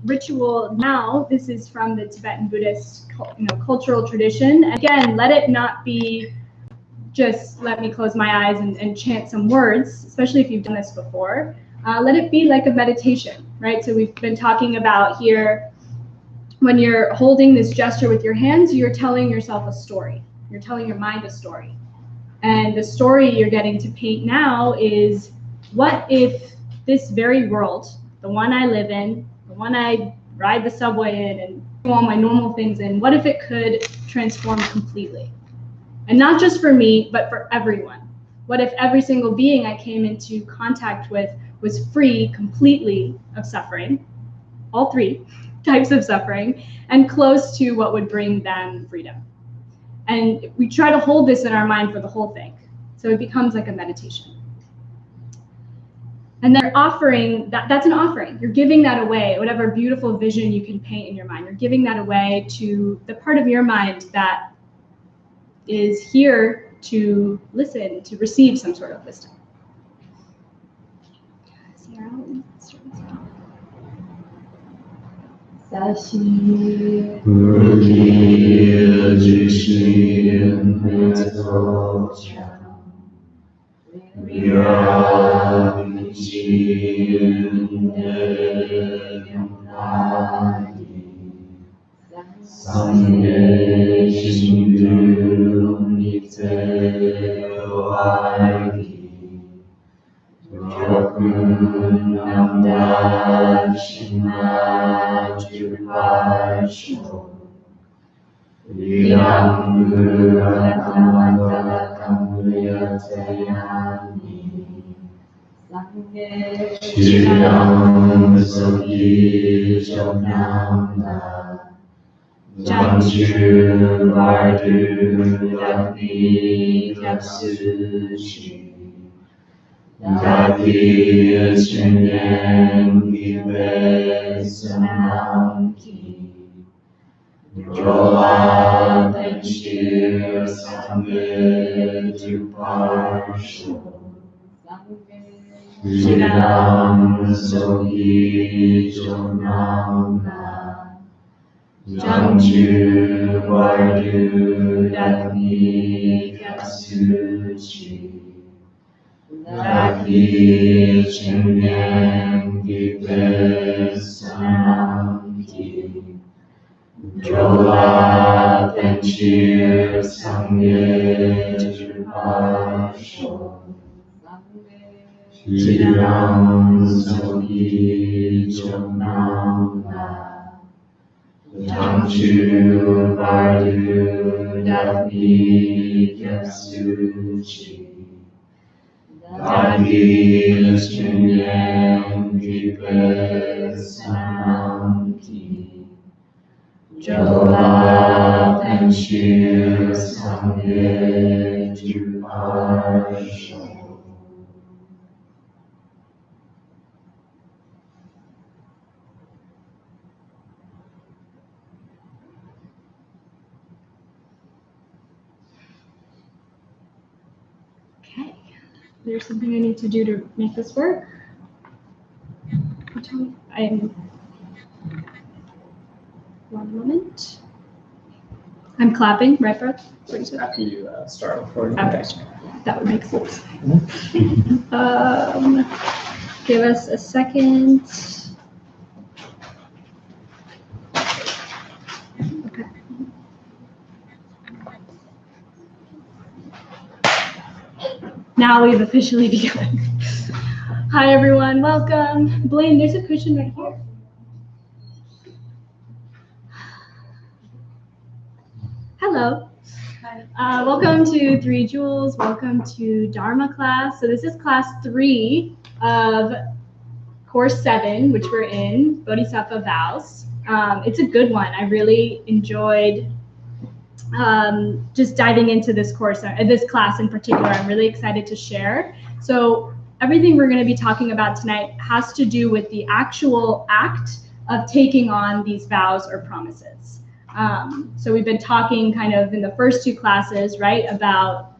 ritual now. This is from the Tibetan Buddhist, cultural tradition. Again, let it not be just let me close my eyes and chant some words, especially if you've done this before. Let it be like a meditation, right? So we've been talking about here, when you're holding this gesture with your hands, you're telling yourself a story. You're telling your mind a story. And the story you're getting to paint now is, what if this very world, the one I live in, the one I ride the subway in and do all my normal things in, what if it could transform completely? And not just for me, but for everyone. What if every single being I came into contact with was free completely of suffering, all three types of suffering, and close to what would bring them freedom? And we try to hold this in our mind for the whole thing. So it becomes like a meditation. And then offering, that's an offering. You're giving that away, whatever beautiful vision you can paint in your mind. You're giving that away to the part of your mind that is here to listen, to receive some sort of wisdom. Sashi There's something I need to do to make this work. One moment. I'm clapping, right, Brett? After you start recording. After I start. That would make sense. Give us a second. Okay. Now we've officially begun. Hi, everyone. Welcome. Blaine, there's a cushion right here. Hello. Welcome to Three Jewels. Welcome to Dharma class. So this is class 3 of course 7, which we're in, Bodhisattva Vows. It's a good one. I really enjoyed just diving into this course, this class in particular. I'm really excited to share. So everything we're going to be talking about tonight has to do with the actual act of taking on these vows or promises. So we've been talking kind of in the first 2 classes, right, about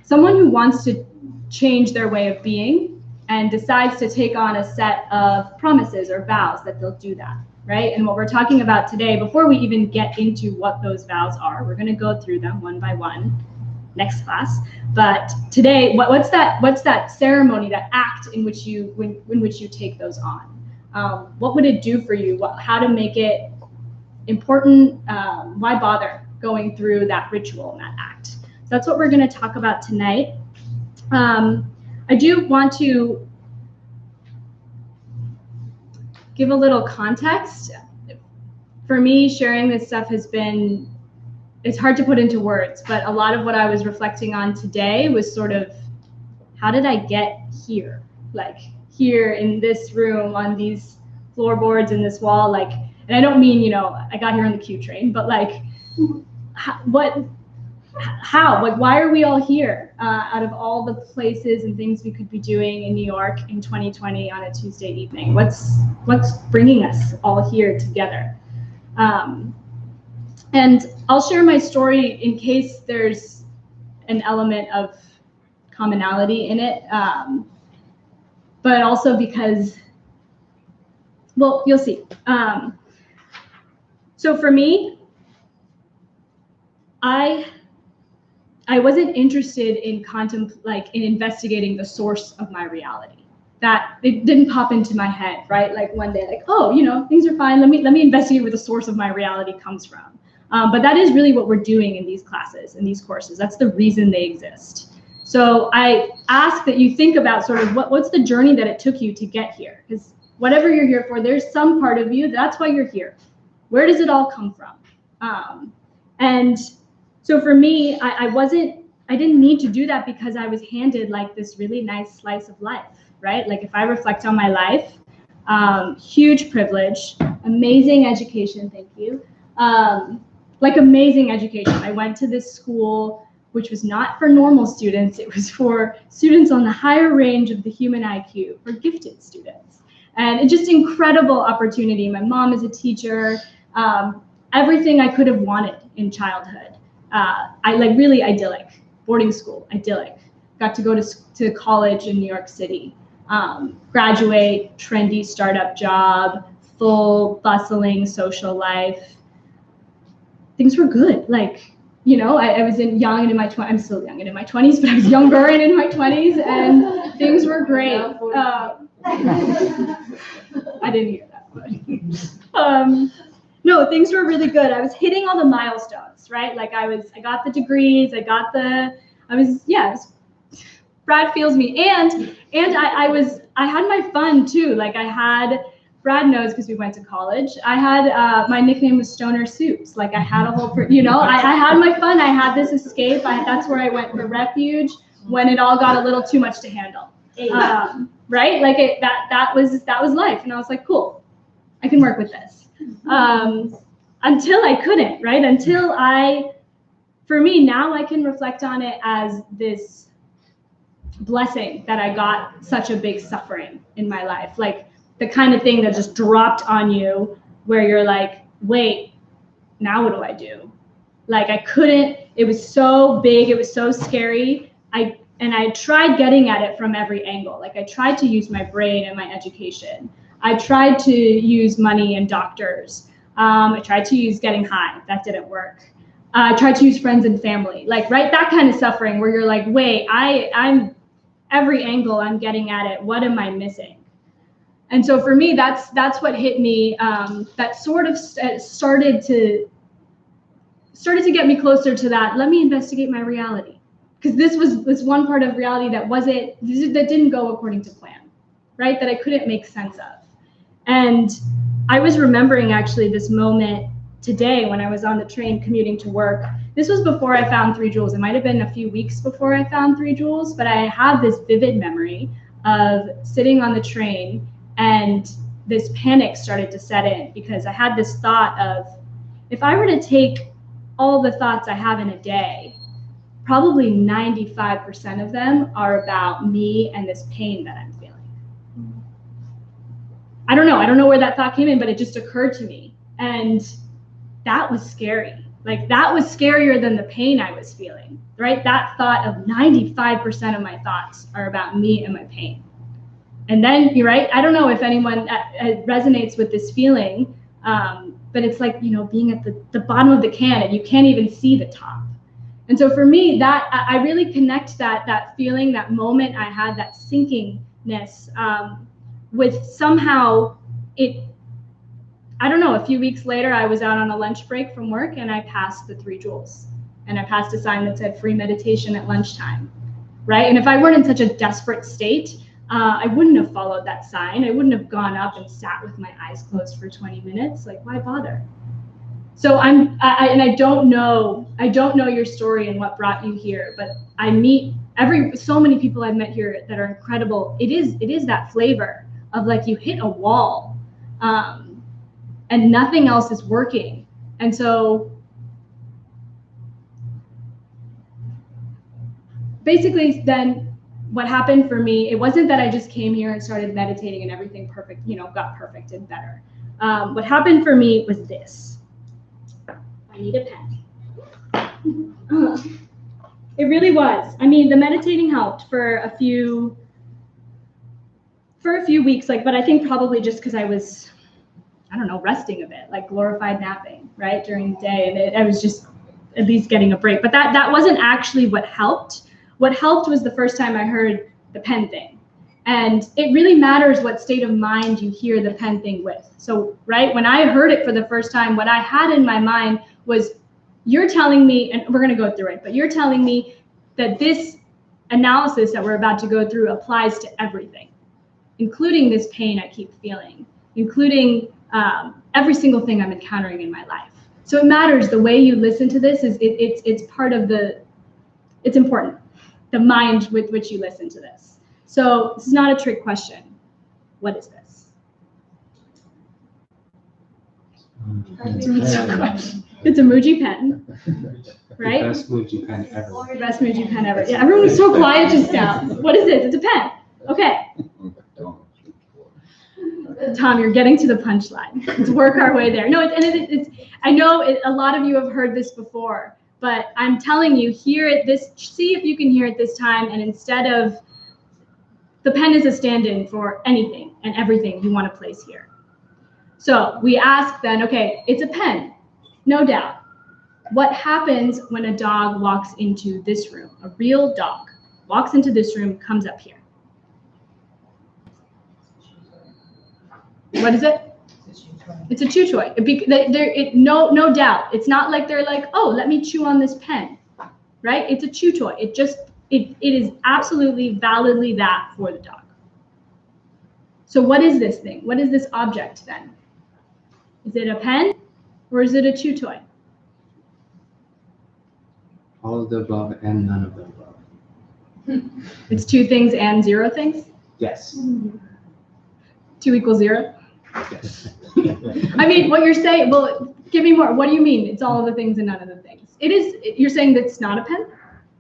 someone who wants to change their way of being and decides to take on a set of promises or vows that they'll do that, right? And what we're talking about today, before we even get into what those vows are, we're going to go through them one by one next class. But today, what's that ceremony, that act in which you take those on? What would it do for you? How to make it important? Why bother going through that ritual and that act? So that's what we're going to talk about tonight. I do want to give a little context. For me, sharing this stuff it's hard to put into words, but a lot of what I was reflecting on today was sort of, how did I get here? Like here in this room, on these floorboards in this wall, like, and I don't mean, I got here on the Q train, but like, how, like, why are we all here out of all the places and things we could be doing in New York in 2020 on a Tuesday evening? What's bringing us all here together? And I'll share my story in case there's an element of commonality in it, but also because, well, you'll see. So for me, I wasn't interested in investigating the source of my reality. That it didn't pop into my head, right? Like one day, like, oh, things are fine. Let me investigate where the source of my reality comes from. But that is really what we're doing in these classes, in these courses. That's the reason they exist. So I ask that you think about sort of what's the journey that it took you to get here? Because whatever you're here for, there's some part of you, that's why you're here. Where does it all come from? And so for me, I didn't need to do that because I was handed like this really nice slice of life, right? Like if I reflect on my life, huge privilege, amazing education, thank you. Like amazing education. I went to this school, which was not for normal students. It was for students on the higher range of the human IQ, for gifted students. And it's just incredible opportunity. My mom is a teacher, everything I could have wanted in childhood. Really idyllic, boarding school, idyllic. Got to go to college in New York City, graduate, trendy startup job, full bustling social life. Things were good. Like, I was young and in my 20s. I'm still young and in my 20s, but I was younger and in my 20s, and things were great. I didn't hear that, but no, things were really good. I was hitting all the milestones, right? Like I got the degrees, Brad feels me, and I had my fun too. Like Brad knows because we went to college. I had, my nickname was Stoner Soups. Like I had a whole, I had my fun. I had this escape. That's where I went for refuge when it all got a little too much to handle. Right? Like that was life. And I was like, cool, I can work with this. Until I couldn't, right? For me, now I can reflect on it as this blessing that I got such a big suffering in my life. Like, the kind of thing that just dropped on you where you're like, wait, now what do I do? Like I couldn't, it was so big, it was so scary. I tried getting at it from every angle. Like I tried to use my brain and my education. I tried to use money and doctors. I tried to use getting high, that didn't work. I tried to use friends and family, like, right? That kind of suffering where you're like, wait, I'm every angle I'm getting at it, what am I missing? And so for me, that's what hit me. That sort of started to get me closer to that. Let me investigate my reality, because this was this one part of reality that didn't go according to plan, right? That I couldn't make sense of. And I was remembering actually this moment today when I was on the train commuting to work. This was before I found 3 Jewels. It might have been a few weeks before I found 3 Jewels, but I have this vivid memory of sitting on the train. And this panic started to set in because I had this thought of, if I were to take all the thoughts I have in a day, probably 95% of them are about me and this pain that I'm feeling. I don't know where that thought came in, but it just occurred to me. And that was scary. Like that was scarier than the pain I was feeling, right? That thought of 95% of my thoughts are about me and my pain. And then you're right. I don't know if anyone resonates with this feeling, but it's like, you know, being at the bottom of the can and you can't even see the top. And so for me, that I really connect that feeling, that moment I had, that sinkingness, with somehow it. I don't know. A few weeks later, I was out on a lunch break from work and I passed the 3 jewels, and I passed a sign that said free meditation at lunchtime, right? And if I weren't in such a desperate state, I wouldn't have followed that sign. I wouldn't have gone up and sat with my eyes closed for 20 minutes. Like, why bother? So I don't know your story and what brought you here, but I meet so many people I've met here that are incredible. It is that flavor of like you hit a wall, and nothing else is working. And so basically then what happened for me, it wasn't that I just came here and started meditating and everything perfect, you know, got perfect and better. What happened for me was this. I need a pen. It really was. I mean, the meditating helped for a few weeks, like, but I think probably just because I was, I don't know, resting a bit, like glorified napping, right, during the day. And I was just at least getting a break. But that wasn't actually what helped. What helped was the first time I heard the pen thing. And it really matters what state of mind you hear the pen thing with. So, right, when I heard it for the first time, what I had in my mind was, you're telling me, and we're going to go through it, but you're telling me that this analysis that we're about to go through applies to everything, including this pain I keep feeling, including every single thing I'm encountering in my life. So it matters. The way you listen to this it's part of it's important, the mind with which you listen to this. So this is not a trick question. What is this? It's a Muji pen, right? The best Muji pen ever. The best Muji pen ever. Yeah, everyone was so quiet just now. What is this? It's a pen. Okay. Tom, you're getting to the punchline. Let's work our way there. No, it's I know a lot of you have heard this before, but I'm telling you, hear it see if you can hear it this time, and instead of, the pen is a stand-in for anything and everything you want to place here. So we ask then, okay, it's a pen, no doubt. What happens when a dog walks into this room? A real dog walks into this room, comes up here. What is it? It's a chew toy. No doubt. It's not like they're like, oh, let me chew on this pen, right? It's a chew toy. It is absolutely validly that for the dog. So what is this thing? What is this object then? Is it a pen or is it a chew toy? All of the above and none of the above. It's 2 things and 0 things? Yes. 2 equals 0? Yes. I mean, what you're saying, well, give me more. What do you mean? It's all of the things and none of the things. You're saying that it's not a pen?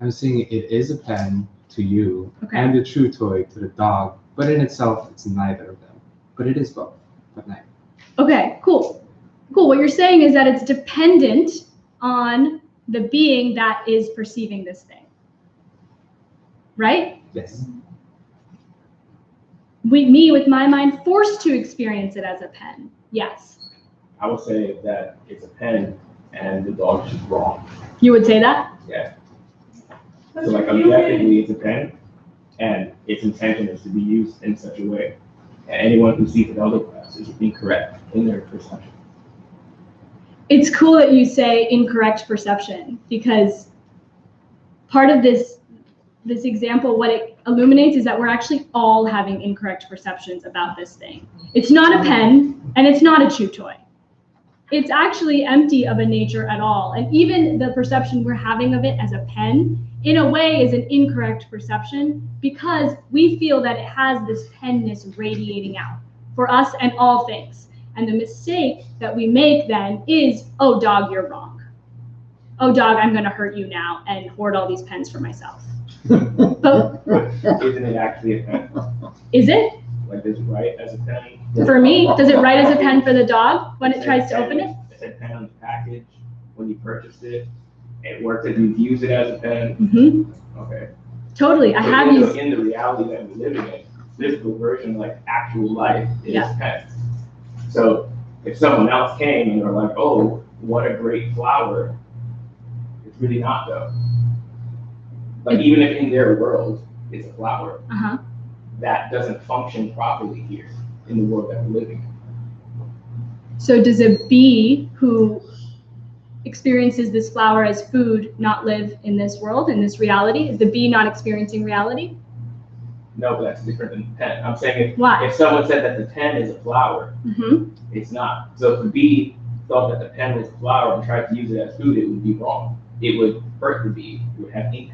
I'm saying it is a pen to you, okay, and a chew toy to the dog, but in itself, it's neither of them. But it is both, but neither. Okay, cool. What you're saying is that it's dependent on the being that is perceiving this thing, right? Yes. Me, with my mind, forced to experience it as a pen. Yes. I would say that it's a pen and the dog is just wrong. You would say that? Yeah. So like objectively, it's a pen and its intention is to be used in such a way. And anyone who sees it otherwise is incorrect in their perception. It's cool that you say incorrect perception, because part of this example, what it illuminates is that we're actually all having incorrect perceptions about this thing. It's not a pen and it's not a chew toy. It's actually empty of a nature at all. And even the perception we're having of it as a pen, in a way, is an incorrect perception, because we feel that it has this penness radiating out for us and all things. And the mistake that we make then is, oh, dog, you're wrong. Oh, dog, I'm going to hurt you now and hoard all these pens for myself. But Isn't it actually a pen? is it? Like, does it write as a pen? For me, does it write as a pen for the dog when it tries to open it? It said pen on the package when you purchased it. It worked that you use it as a pen. Mm-hmm. Okay. Totally. I So have in used. the reality that we're living in, physical version, like actual life, is Yeah. pen. So if someone else came and they're like, oh, what a great flower, it's really not though. Like even if in their world it's a flower, Uh-huh. that doesn't function properly here in the world that we're living in. So does a bee who experiences this flower as food not live in this world, in this reality? Is the bee not experiencing reality? No, but that's different than pen. I'm saying Why? if someone said that the pen is a flower, Mm-hmm. it's not. So if the bee thought that the pen was a flower and tried to use it as food, it would be wrong. It would hurt the bee. It would have ink.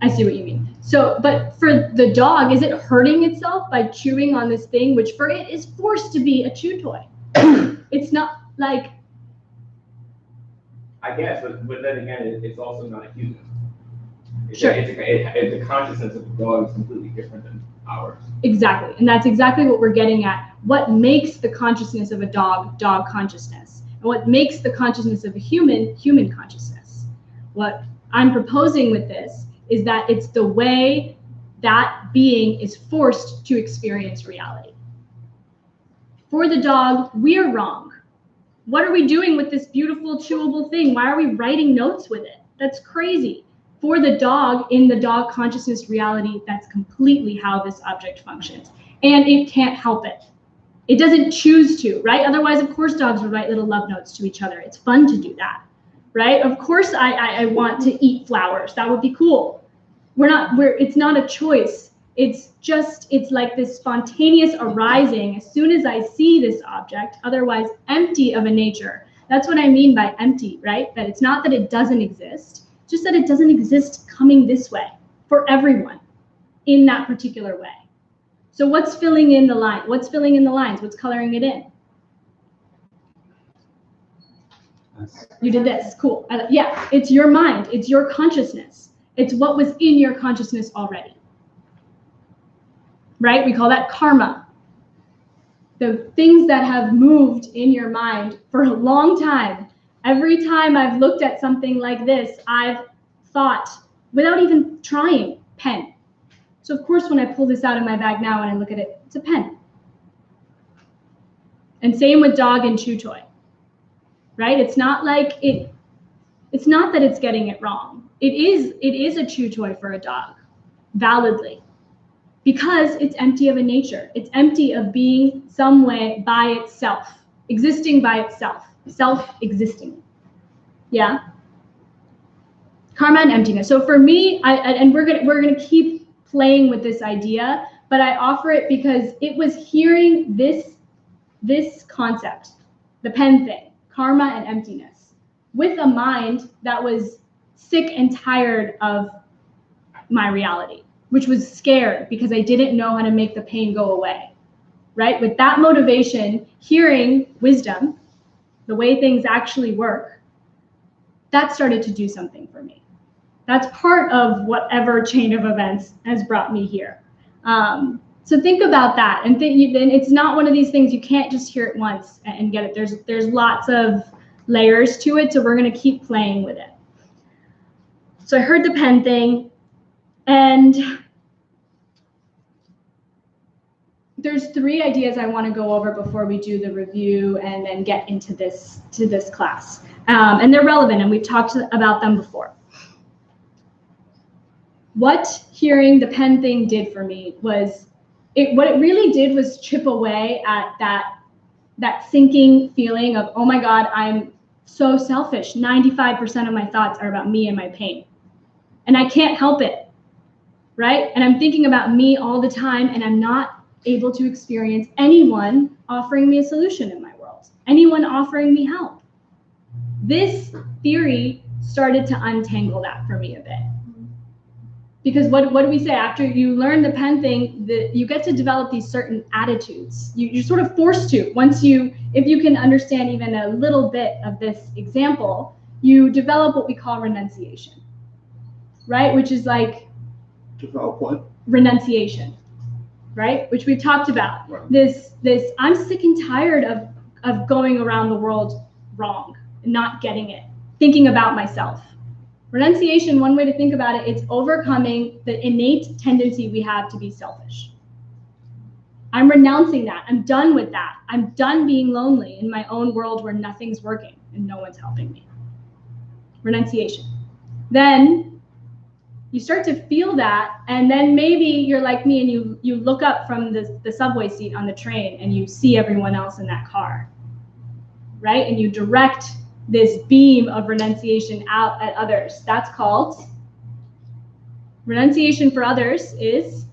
I see what you mean. So, but for the dog, is it hurting itself by chewing on this thing, which for it is forced to be a chew toy? It's not like... I guess, but then again, it's also not a human. Sure. The consciousness of the dog is completely different than ours. Exactly. And that's exactly what we're getting at. What makes the consciousness of a dog consciousness? And what makes the consciousness of a human consciousness? What I'm proposing with this is that it's the way that being is forced to experience reality. For the dog, we're wrong. What are we doing with this beautiful, chewable thing? Why are we writing notes with it? That's crazy. For the dog, in the dog consciousness reality, that's completely how this object functions. And it can't help it. It doesn't choose to, right? Otherwise, of course, dogs would write little love notes to each other. It's fun to do that, right? Of course, I want to eat flowers. That would be cool. It's not a choice. It's like this spontaneous arising as soon as I see this object, otherwise empty of a nature. That's what I mean by empty, right? That it's not that it doesn't exist, just that it doesn't exist coming this way for everyone in that particular way. So what's filling in the line? What's filling in the lines? What's coloring it in? You did this, cool. Yeah, it's your mind, it's your consciousness. It's what was in your consciousness already. Right? We call that karma. The things that have moved in your mind for a long time. Every time I've looked at something like this, I've thought, without even trying, pen. So of course, when I pull this out of my bag now and I look at it, it's a pen. And same with dog and chew toy. Right? It's not like it's not that it's getting it wrong. It is a chew toy for a dog, validly, because it's empty of a nature. It's empty of being some way by itself, existing by itself, self-existing. Yeah. Karma and emptiness. So for me, and we're gonna keep playing with this idea, but I offer it because it was hearing this concept, the pen thing, karma and emptiness, with a mind that was sick and tired of my reality, which was scared because I didn't know how to make the pain go away, right? With that motivation, hearing wisdom, the way things actually work, that started to do something for me. That's part of whatever chain of events has brought me here. So think about that, and it's not one of these things you can't just hear it once and get it. There's lots of layers to it, so we're gonna keep playing with it. So I heard the pen thing, and there's 3 ideas I want to go over before we do the review and then get into this class, and they're relevant, and we've talked about them before. What hearing the pen thing did for me was, what it really did was chip away at that sinking feeling of, oh my God, I'm so selfish. 95% of my thoughts are about me and my pain. And I can't help it, right? And I'm thinking about me all the time, and I'm not able to experience anyone offering me a solution in my world, anyone offering me help. This theory started to untangle that for me a bit. Because what do we say? After you learn the pen thing, you get to develop these certain attitudes. You're sort of forced to. If you can understand even a little bit of this example, you develop what we call renunciation, right? Which is like Develop what? renunciation, right? Which we've talked about. Right. This I'm sick and tired of going around the world wrong, not getting it, thinking about myself, Renunciation, one way to think about it, it's overcoming the innate tendency we have to be selfish. I'm renouncing that. I'm done with that. I'm done being lonely in my own world where nothing's working and no one's helping me. Renunciation. Then you start to feel that, and then maybe you're like me and you look up from the subway seat on the train and you see everyone else in that car, right? And you direct this beam of renunciation out at others. That's called renunciation for others is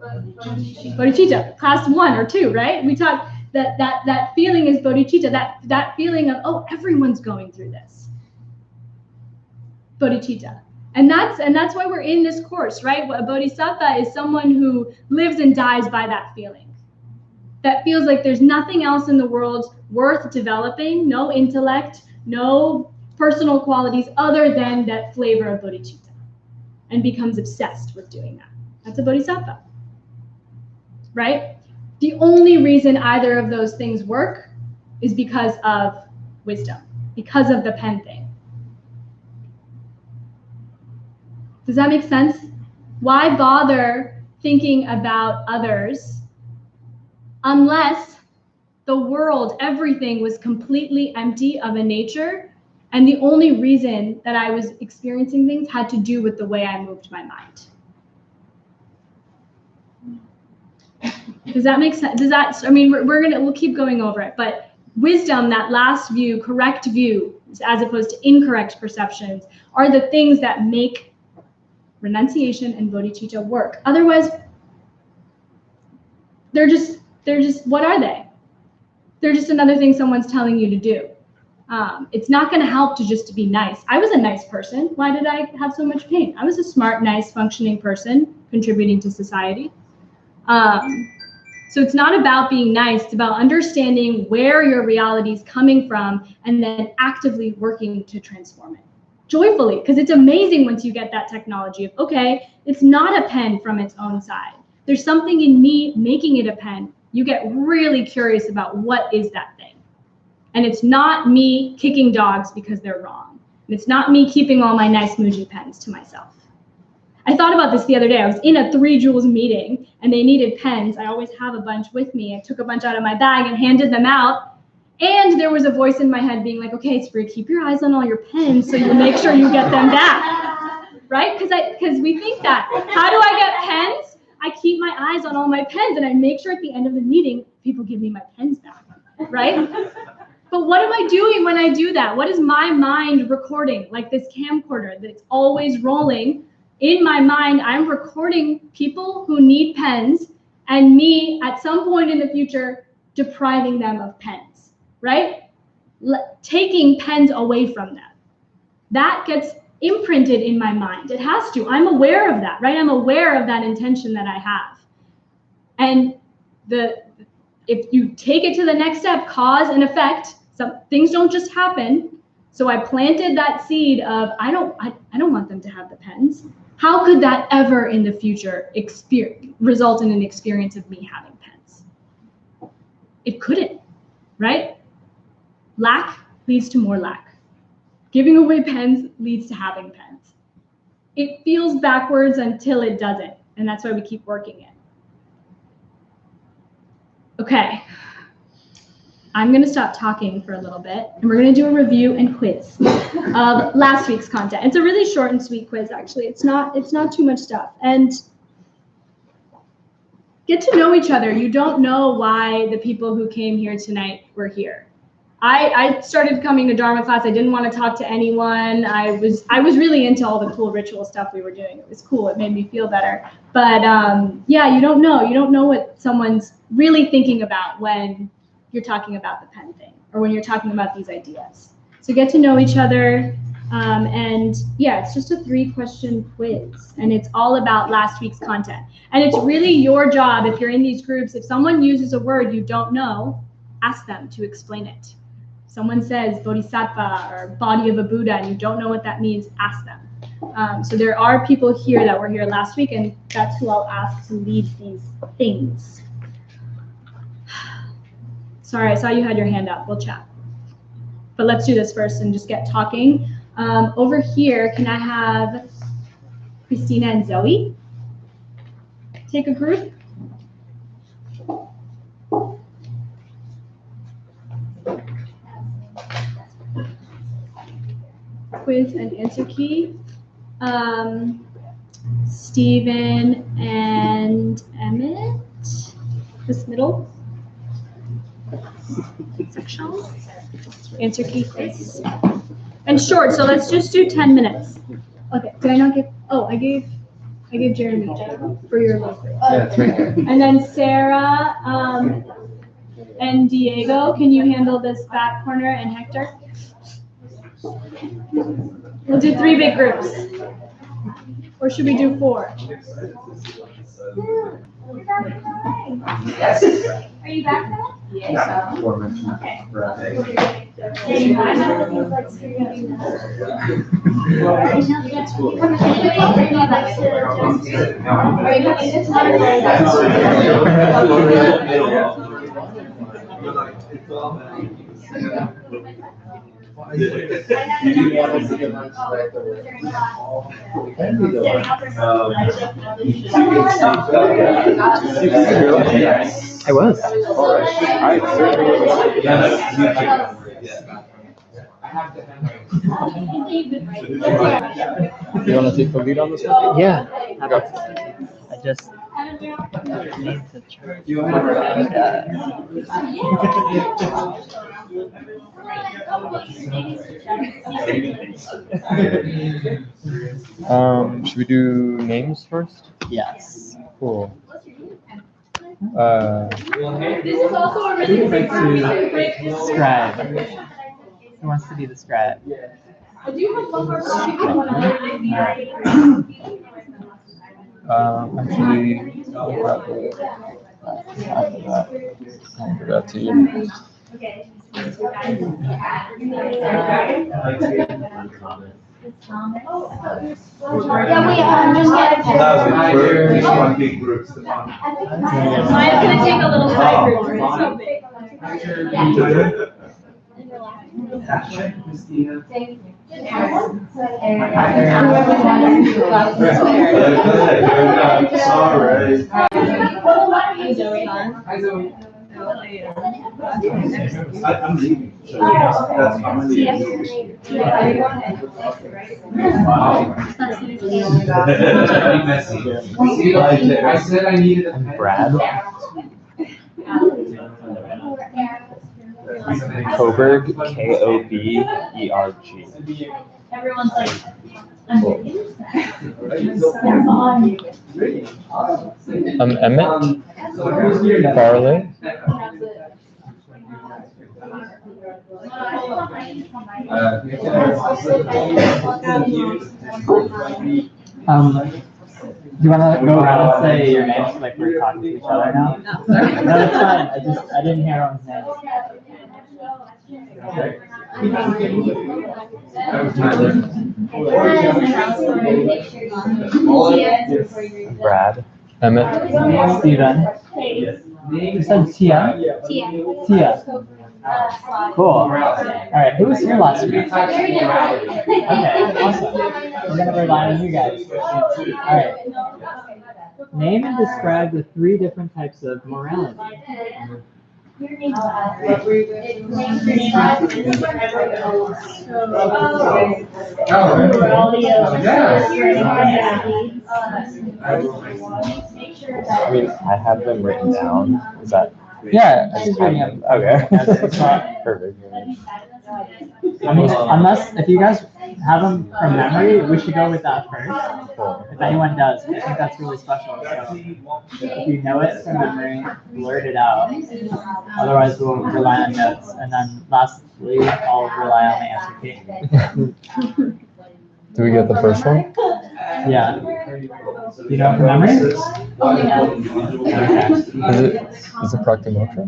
bodhicitta, class 1 or 2, right? We talked that feeling is bodhicitta, that feeling of, oh, everyone's going through this. Bodhicitta. And that's why we're in this course, right? A bodhisattva is someone who lives and dies by that feeling. That feels like there's nothing else in the world worth developing, no intellect, no personal qualities other than that flavor of bodhicitta, and becomes obsessed with doing that. That's a bodhisattva, right? The only reason either of those things work is because of wisdom, because of the pen thing. Does that make sense? Why bother thinking about others unless the world, everything was completely empty of a nature, and the only reason that I was experiencing things had to do with the way I moved my mind? Does that make sense? Does that, I mean, we'll keep going over it, but wisdom, that last view, correct view, as opposed to incorrect perceptions, are the things that make renunciation and bodhicitta work. Otherwise, they're just, what are they? They're just another thing someone's telling you to do. It's not going to help to be nice. I was a nice person. Why did I have so much pain? I was a smart, nice, functioning person contributing to society. So it's not about being nice. It's about understanding where your reality is coming from and then actively working to transform it. Joyfully, because it's amazing once you get that technology of, okay, it's not a pen from its own side. There's something in me making it a pen. You get really curious about what is that thing. And it's not me kicking dogs because they're wrong. And it's not me keeping all my nice Muji pens to myself. I thought about this the other day. I was in a 3 Jewels meeting and they needed pens. I always have a bunch with me. I took a bunch out of my bag and handed them out. And there was a voice in my head being like, okay, Supriya, keep your eyes on all your pens so you make sure you get them back, right? Because we think that. How do I get pens? I keep my eyes on all my pens and I make sure at the end of the meeting, people give me my pens back, right? But what am I doing when I do that? What is my mind recording? Like this camcorder that's always rolling. In my mind, I'm recording people who need pens and me at some point in the future depriving them of pens. Right? Taking pens away from them. That gets imprinted in my mind. It has to. I'm aware of that, right? I'm aware of that intention that I have. And if you take it to the next step, cause and effect, some things don't just happen. So I planted that seed of, I don't want them to have the pens. How could that ever in the future result in an experience of me having pens? It couldn't, right? Lack leads to more lack. Giving away pens leads to having pens. It feels backwards until it doesn't, and that's why we keep working it. Okay, I'm going to stop talking for a little bit, and we're going to do a review and quiz of last week's content. It's a really short and sweet quiz, actually. It's not too much stuff. And get to know each other. You don't know why the people who came here tonight were here. I started coming to Dharma class. I didn't want to talk to anyone. I was really into all the cool ritual stuff we were doing. It was cool. It made me feel better. But yeah, you don't know. You don't know what someone's really thinking about when you're talking about the pen thing or when you're talking about these ideas. So get to know each other. And yeah, it's just a 3-question quiz. And it's all about last week's content. And it's really your job, if you're in these groups, if someone uses a word you don't know, ask them to explain it. Someone says Bodhisattva or body of a Buddha and you don't know what that means, ask them. So there are people here that were here last week, and that's who I'll ask to lead these things. Sorry, I saw you had your hand up. We'll chat. But let's do this first and just get talking. Over here, can I have Christina and Zoe take a group? Quiz and answer key. Stephen and Emmett, this middle section. Answer key quiz. And short, so let's just do 10 minutes. Okay, did I not give, oh, I gave Jeremy for your local. Yeah, it's right here. And then Sarah and Diego, can you handle this back corner, and Hector? We'll do 3 big groups. Or should we do 4? Are you back now? Yeah. Okay. I was. You want to take the lead on this one? Yeah. I just need to try. Should we do names first? Yes. Cool. This is also a really quick Scribe. Who wants to be the scribe? I do have one more question. Actually, I'll grab it after that. I'll give that to you. Just one big group. Mine's gonna take a little side group. It's so big. Sorry. I'm leaving. I'm leaving. I said I needed a pen. Brad. Coburg, Koberg. Everyone's like, Emmett, Barley, Do you want to go around and say your names like we're talking to each other now? No, that's fine. I didn't hear everyone's names. Brad, Emmett, Steven. You said Tia? Tia. Cool. All right. Who was here last week? Okay. Awesome. We're gonna rely on you guys. All right. Name and describe the 3 different types of morality. I mean, I have them written down. Is that? Yeah, I just reading them. Okay. It's not- Perfect. I mean, unless if you guys have them from memory, we should go with that first. Cool. If anyone does, I think that's really special. So if you know it from memory, blurt it out. Otherwise, we'll rely on notes. And then lastly, I'll rely on the answer key. Do we get the first one? Yeah. You know it from memory? Okay. Is it Praktimoksha?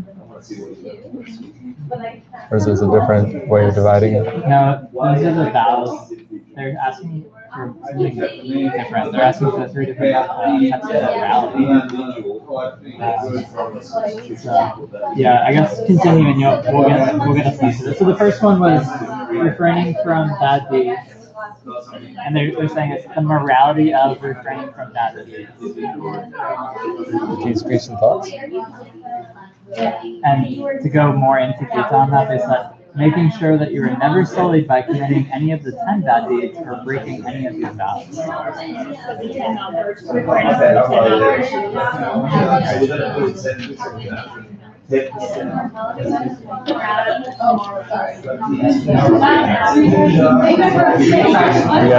Or is this a different way of dividing it? No, these are the vows. They're asking for something different. They're asking for 3 different types of morality. So, yeah, I guess continue and we'll get a sense of it. So the first one was refraining from bad deeds. And they're saying it's the morality of refraining from bad deeds. Can you speak some thoughts? And to go more into detail on that, they said, making sure that you are never sullied by committing any of the 10 bad deeds or breaking any of your vows. You got it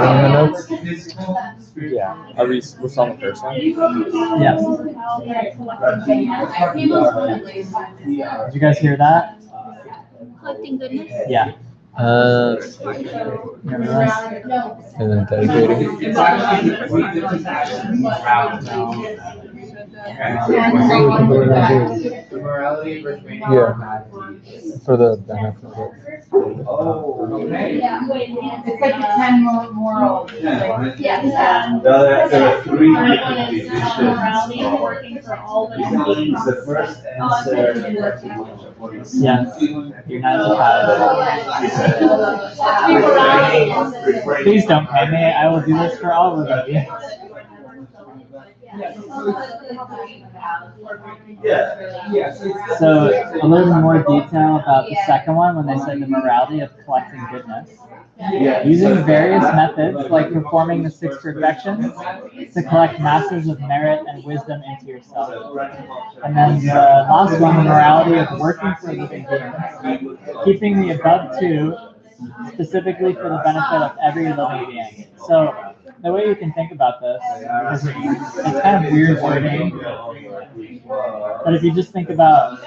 in the notes? Yeah. We're on the first one? Yes. Did you guys hear that? Collecting goodness. Yeah. And then dedicating. Yeah. For the benefit of it. It's like the 10 morals. There are three different divisions. Working for all the The first answer. Yes. You're not surprised. Please don't pay me. I will do this for all of you. So a little more detail about the second one when they say the morality of collecting goodness. Using various methods like performing the 6 perfections to collect masses of merit and wisdom into yourself. And then the last one, the morality of working for living beings. Keeping the above 2 specifically for the benefit of every living being. So the way you can think about this is it's kind of weird wording, but if you just think about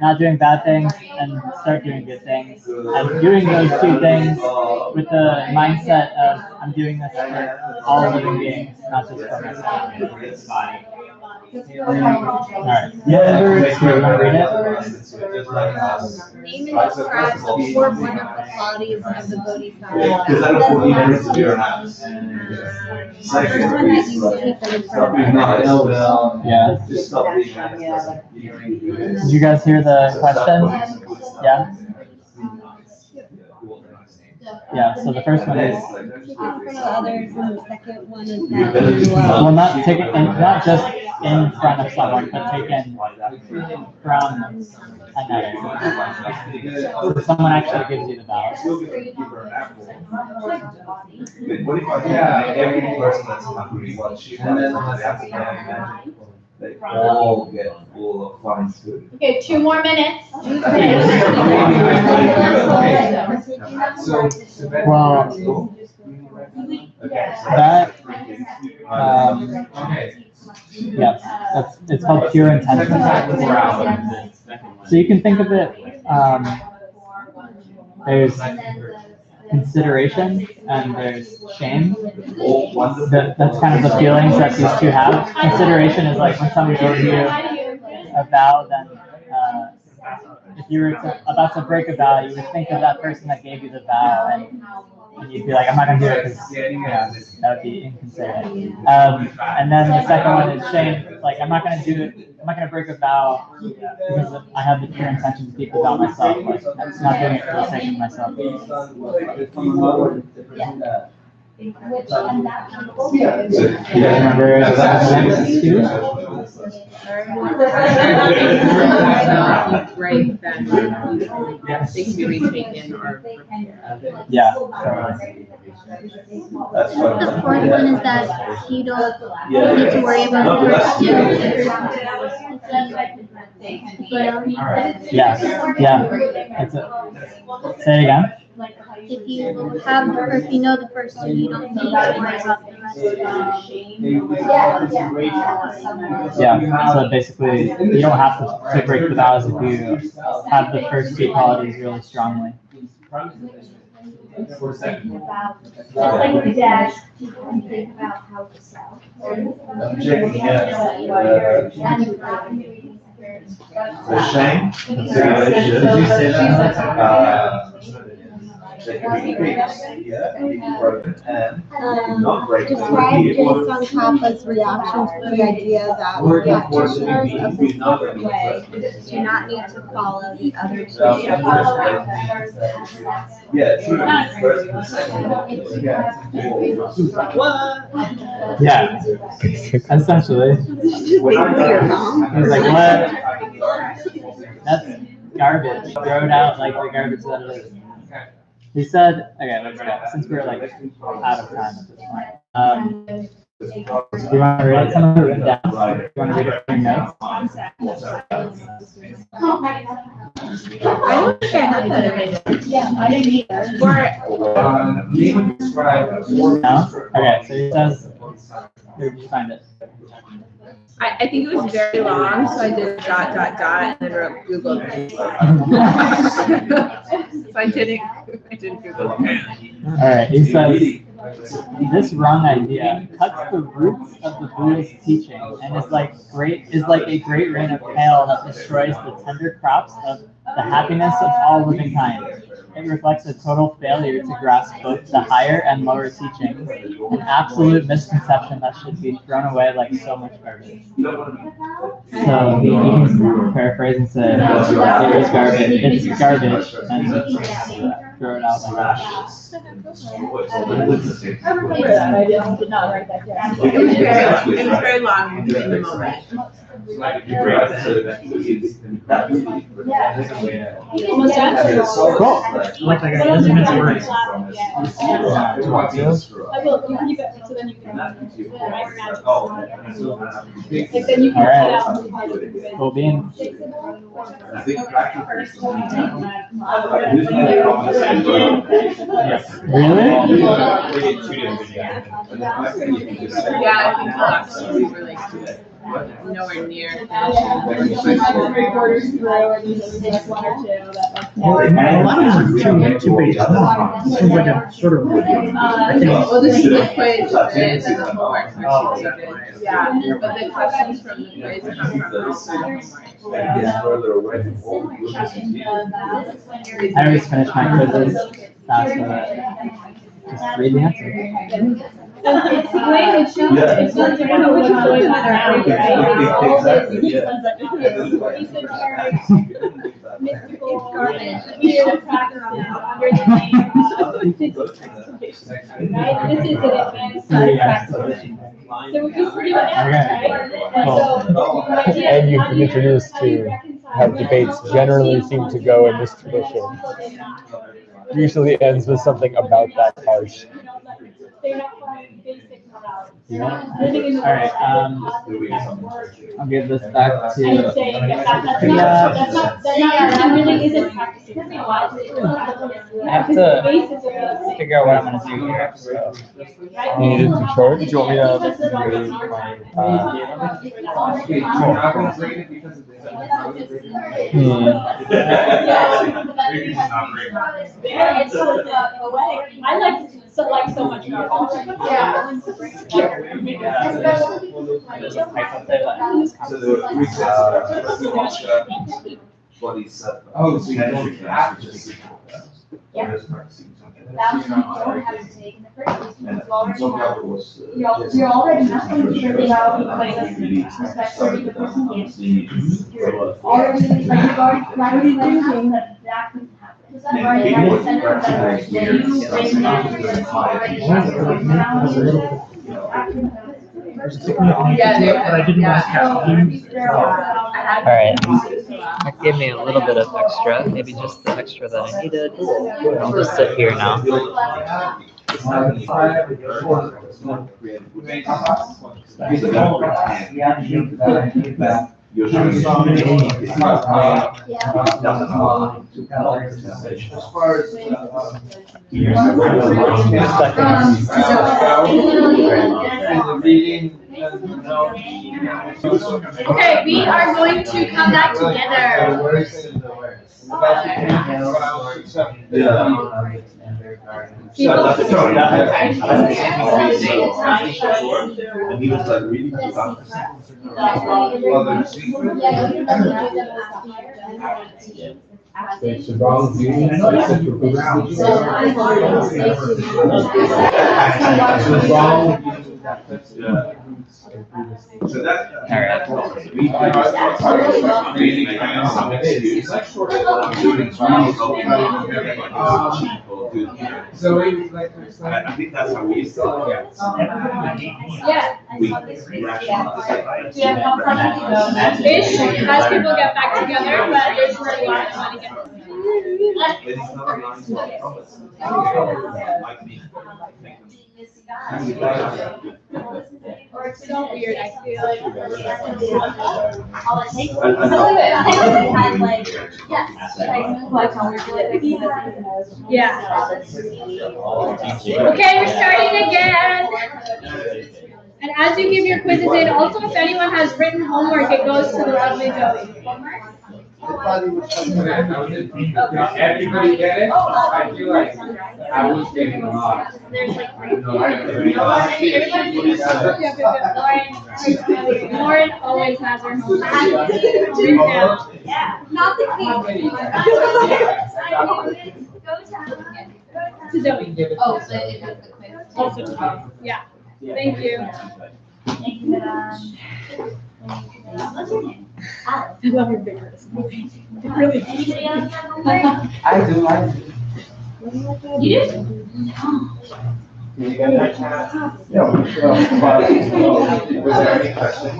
not doing bad things and start doing good things, and doing those 2 things with the mindset of I'm doing this for all living beings, not just for myself. Alright, number 2, you want to read it? Name and describe the 4 wonderful qualities of the Bodhisattva. Is that a 40 minutes to your house? First one that you keep them in front of us. Yeah. Just stop being Did you guys hear the question? Yeah? Yeah, so the first one is, Keep in front of others, and the second one is well, not just in front of someone, but taken from another. So someone actually gives you the vows. What if I every person that's hungry watch you and then they all get full of fine food. Okay, 2 more minutes. Well, that, yeah, it's called pure intention. So you can think of it, there's consideration and there's shame. That's kind of the feelings that these 2 have. Consideration is like when someone gives you a vow, then if you were about to break a vow, you would think of that person that gave you the vow, and you'd be like, I'm not going to do it because that would be inconsiderate. And then the second one is shame. It's like, I'm not going to do it. I'm not going to break a vow because I have the pure intention to keep the vow myself. Like, I'm not doing it for the sake of myself. Which and that number. You guys remember two? Right, then they can be retaken or. Yeah. The 4th one is that you don't need to worry about Yeah. Say it again. If you have, or if you know the person, you don't need to worry about the rest. Yeah. So basically, you don't have to break the vows if you have the first 2 qualities really strongly. Like the dash, people think about how to sell. The shame, consideration, They can be great. Yeah, and you can work it and not break. Describe Jain Tsongkhapa's reaction to the idea that practitioners of the Secret Way do not need to follow the other two teachers. Yeah, true. First and second. Yeah, essentially. He was like, what? That's garbage. Throw it out like the garbage that it is. He said, okay, let's go. Since we're like out of time at this point. Do you want to read it? Some of it written down. Do you want to read it from your notes? I don't think I have that. Yeah, I didn't either. No? Okay, so he says, where did you find it? I think it was very long, so I did ... and then wrote Google. So I didn't Google. Alright, he says, this wrong idea cuts the roots of the Buddha's teaching and is like a great rain of hail that destroys the tender crops of the happiness of all living kind. It reflects a total failure to grasp both the higher and lower teachings, an absolute misconception that should be thrown away like so much garbage. So you can paraphrase and say, it is garbage, it's garbage, and throw it out like that. I remember that. I did not write that down. It was very long in the moment. Cool. Like that guy doesn't mince words. I will. You keep it so then you can. All right. Well, being really? Yeah, I think the last two we were like nowhere near finishing. 3/4 through, and you just like one or two that A lot of these are two pages long. This one's like a sort of. I think. Well, this is the quiz, and then the homework. Yeah, but the questions from the quiz come from the I always finish my quizzes faster. Just read the answer. It's the way it shows. It's not the one which is going on mystical garbage. We should practice under the name right? This is an advanced practice. So we just do it now, right? And so And you've been introduced to how debates generally seem to go in this tradition. Usually ends with something about that harsh. they're not following basic morality. Yeah. Living in the All right. I'll give this back to. and saying that really isn't practicing morality. I have to figure out what I'm going to do here. So. You needed to charge? Do you want me I like so much garbage. Yeah. Bodhisattva. Oh, so you don't have to just. Yeah. That's what you don't have to take in the first place. And You've already Tsongkhapa was, you're already not going to really out respect for the person You're already, like, you've already thinking that that could happen. You've already had a center that you bring that already But I didn't want to All right. That gave me a little bit of extra, maybe just the extra that I needed. I'll just sit here now. Okay, we are going to come back together. People? And he was like reading about It's the wrong view. So that's. All right. So it's like, I think that's how we still. Yeah. We rationalize. Ish, as people get back together, but there's still a lot I want to get. It's not a nice Or it's so weird, I feel like. Yeah. Okay, we're starting again. And as you give your quizzes in, also if anyone has written homework, it goes to the lovely Zoe. everybody get it? I feel like I was getting lost. Lauren always has her homework. Not the To Zoe. Oh, so it does the quiz. Also to Zoe. Yeah. Thank you. Thank you, what's your name? I love your vigorous movie. It really is. Anybody else have homework? I do. You do? You get that chance? Yeah. Was there any questions?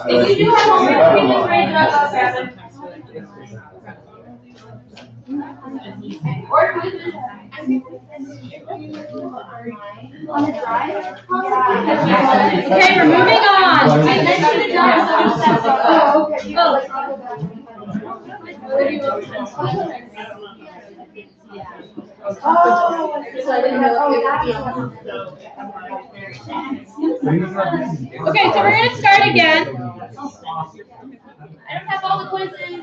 If you do have homework, you can just raise it up, I'll grab it. Or quizzes. On the drive? Okay, we're moving on. I sent you the drive. Oh, okay. Oh. Okay, so we're going to start again. I don't have all the quizzes.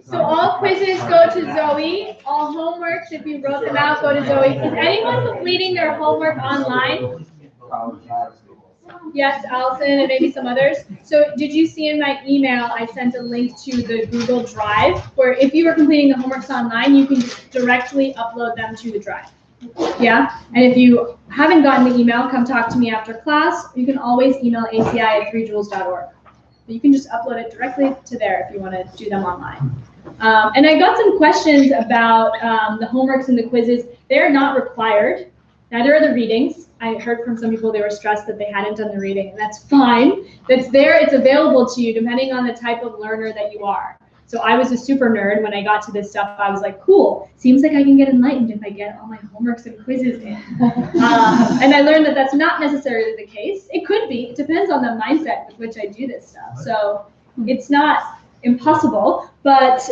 So all quizzes go to Zoe. All homeworks, if you wrote them out, go to Zoe. Is anyone completing their homework online? Yes, Allison and maybe some others. So did you see in my email, I sent a link to the Google Drive, where if you were completing the homeworks online, you can just directly upload them to the Drive. Yeah, and if you haven't gotten the email, come talk to me after class. You can always email ACI@3joules.org. You can just upload it directly to there if you want to do them online. And I got some questions about the homeworks and the quizzes. They're not required. Neither are the readings. I heard from some people they were stressed that they hadn't done the reading, and that's fine. That's there. It's available to you depending on the type of learner that you are. So I was a super nerd. When I got to this stuff, I was like, cool. Seems like I can get enlightened if I get all my homeworks and quizzes in. And I learned that that's not necessarily the case. It could be. It depends on the mindset with which I do this stuff. So it's not impossible, but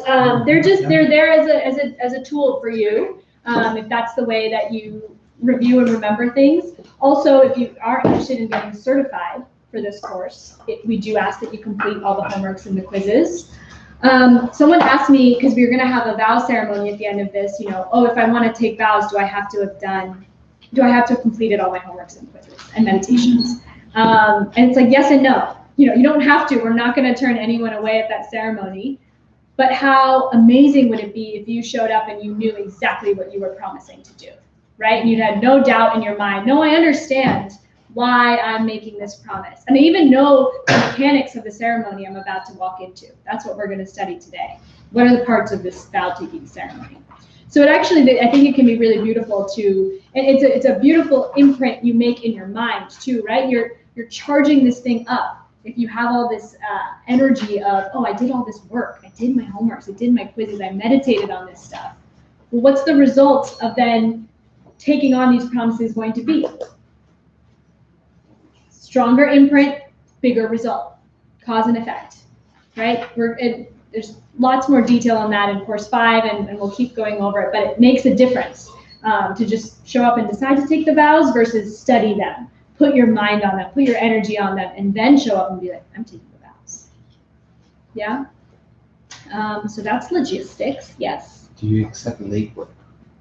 they're there as a tool for you if that's the way that you review and remember things. Also, if you are interested in getting certified for this course, we do ask that you complete all the homeworks and the quizzes. Someone asked me, because we were going to have a vow ceremony at the end of this, oh, if I want to take vows, do I have to have completed all my homeworks and quizzes and meditations? And it's like, yes and no. You don't have to. We're not going to turn anyone away at that ceremony. But how amazing would it be if you showed up and you knew exactly what you were promising to do, right? And you had no doubt in your mind, no, I understand why I'm making this promise. And I even know the mechanics of the ceremony I'm about to walk into. That's what we're going to study today. What are the parts of this vow-taking ceremony? So it actually, I think it can be really beautiful to, and it's a beautiful imprint you make in your mind too, right? You're charging this thing up. If you have all this energy of, oh, I did all this work, I did my homeworks, I did my quizzes, I meditated on this stuff. Well, what's the result of then taking on these promises going to be? Stronger imprint, bigger result, cause and effect, right? There's lots more detail on that in course 5, and we'll keep going over it, but it makes a difference to just show up and decide to take the vows versus study them. Put your mind on them, put your energy on them, and then show up and be like, I'm taking the vows. Yeah? So that's logistics, yes. Do you accept late work?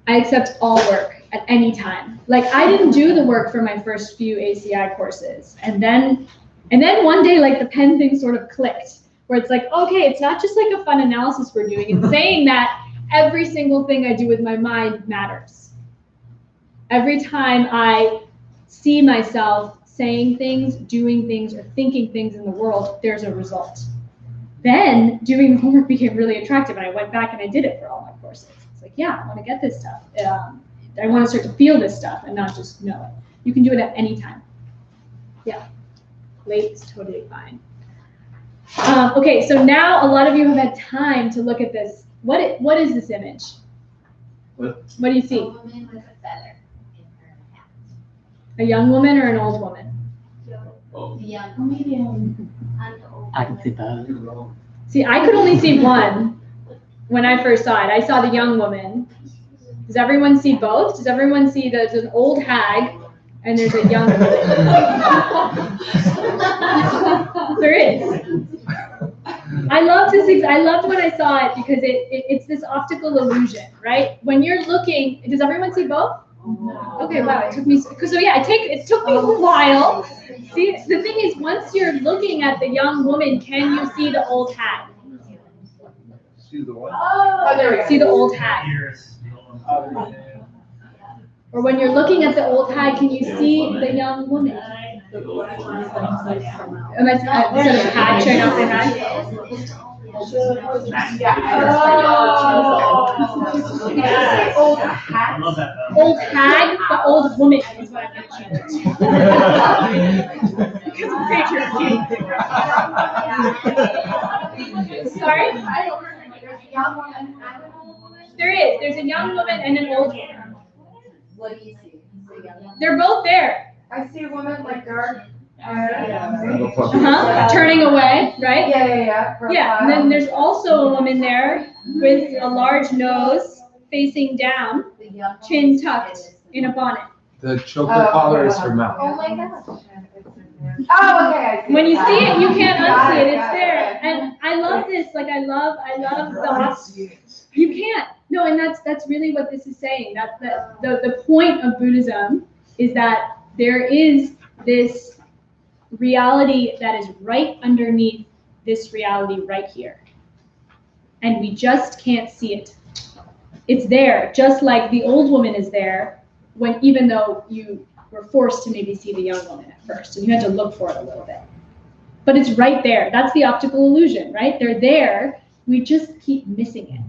I accept all work at any time. Like I didn't do the work for my first few ACI courses. And then one day, like the pen thing sort of clicked, where it's like, okay, it's not just like a fun analysis we're doing. It's saying that every single thing I do with my mind matters. Every time I see myself saying things, doing things, or thinking things in the world, there's a result. Then doing the homework became really attractive, and I went back and I did it for all my courses. It's like, yeah, I want to get this stuff. I want to start to feel this stuff and not just know it. You can do it at any time. Yeah, late is totally fine. Okay, so now a lot of you have had time to look at this. What is this image? What do you see? A woman with a feather in her hat. A young woman or an old woman? The young woman and the old I can see woman. both. See, I could only see one when I first saw it. I saw the young woman. Does everyone see both? Does everyone see there's an old hag and there's a young woman? There is. I loved when I saw it because it's this optical illusion, right? When you're looking, does everyone see both? Okay, wow, it took me, it took me a while. See, the thing is, once you're looking at the young woman, can you see the old hag? See the one? Oh, there we go. See the old hag? Or when you're looking at the old hag, can you see the young woman? Am I instead of hag, should I not say hag? Old hat. Old hag, but old woman is what I'm going to change. Because I'm pretty sure it's sorry? There's a young woman and an old woman. There is. There's a young woman and an old woman. What do you see? They're both there. I see a woman like dark. Turning away, right? Yeah. Yeah, and then there's also a woman there with a large nose facing down, chin tucked in a bonnet. The choker collar is her mouth. Oh my gosh. Oh, okay. When you see it, you can't unsee it. It's there. And I love this. Like I love the you can't. No, and that's really what this is saying. That's the point of Buddhism is that there is this reality that is right underneath this reality right here. And we just can't see it. It's there, just like the old woman is there, even though you were forced to maybe see the young woman at first, and you had to look for it a little bit. But it's right there. That's the optical illusion, right? They're there. We just keep missing it.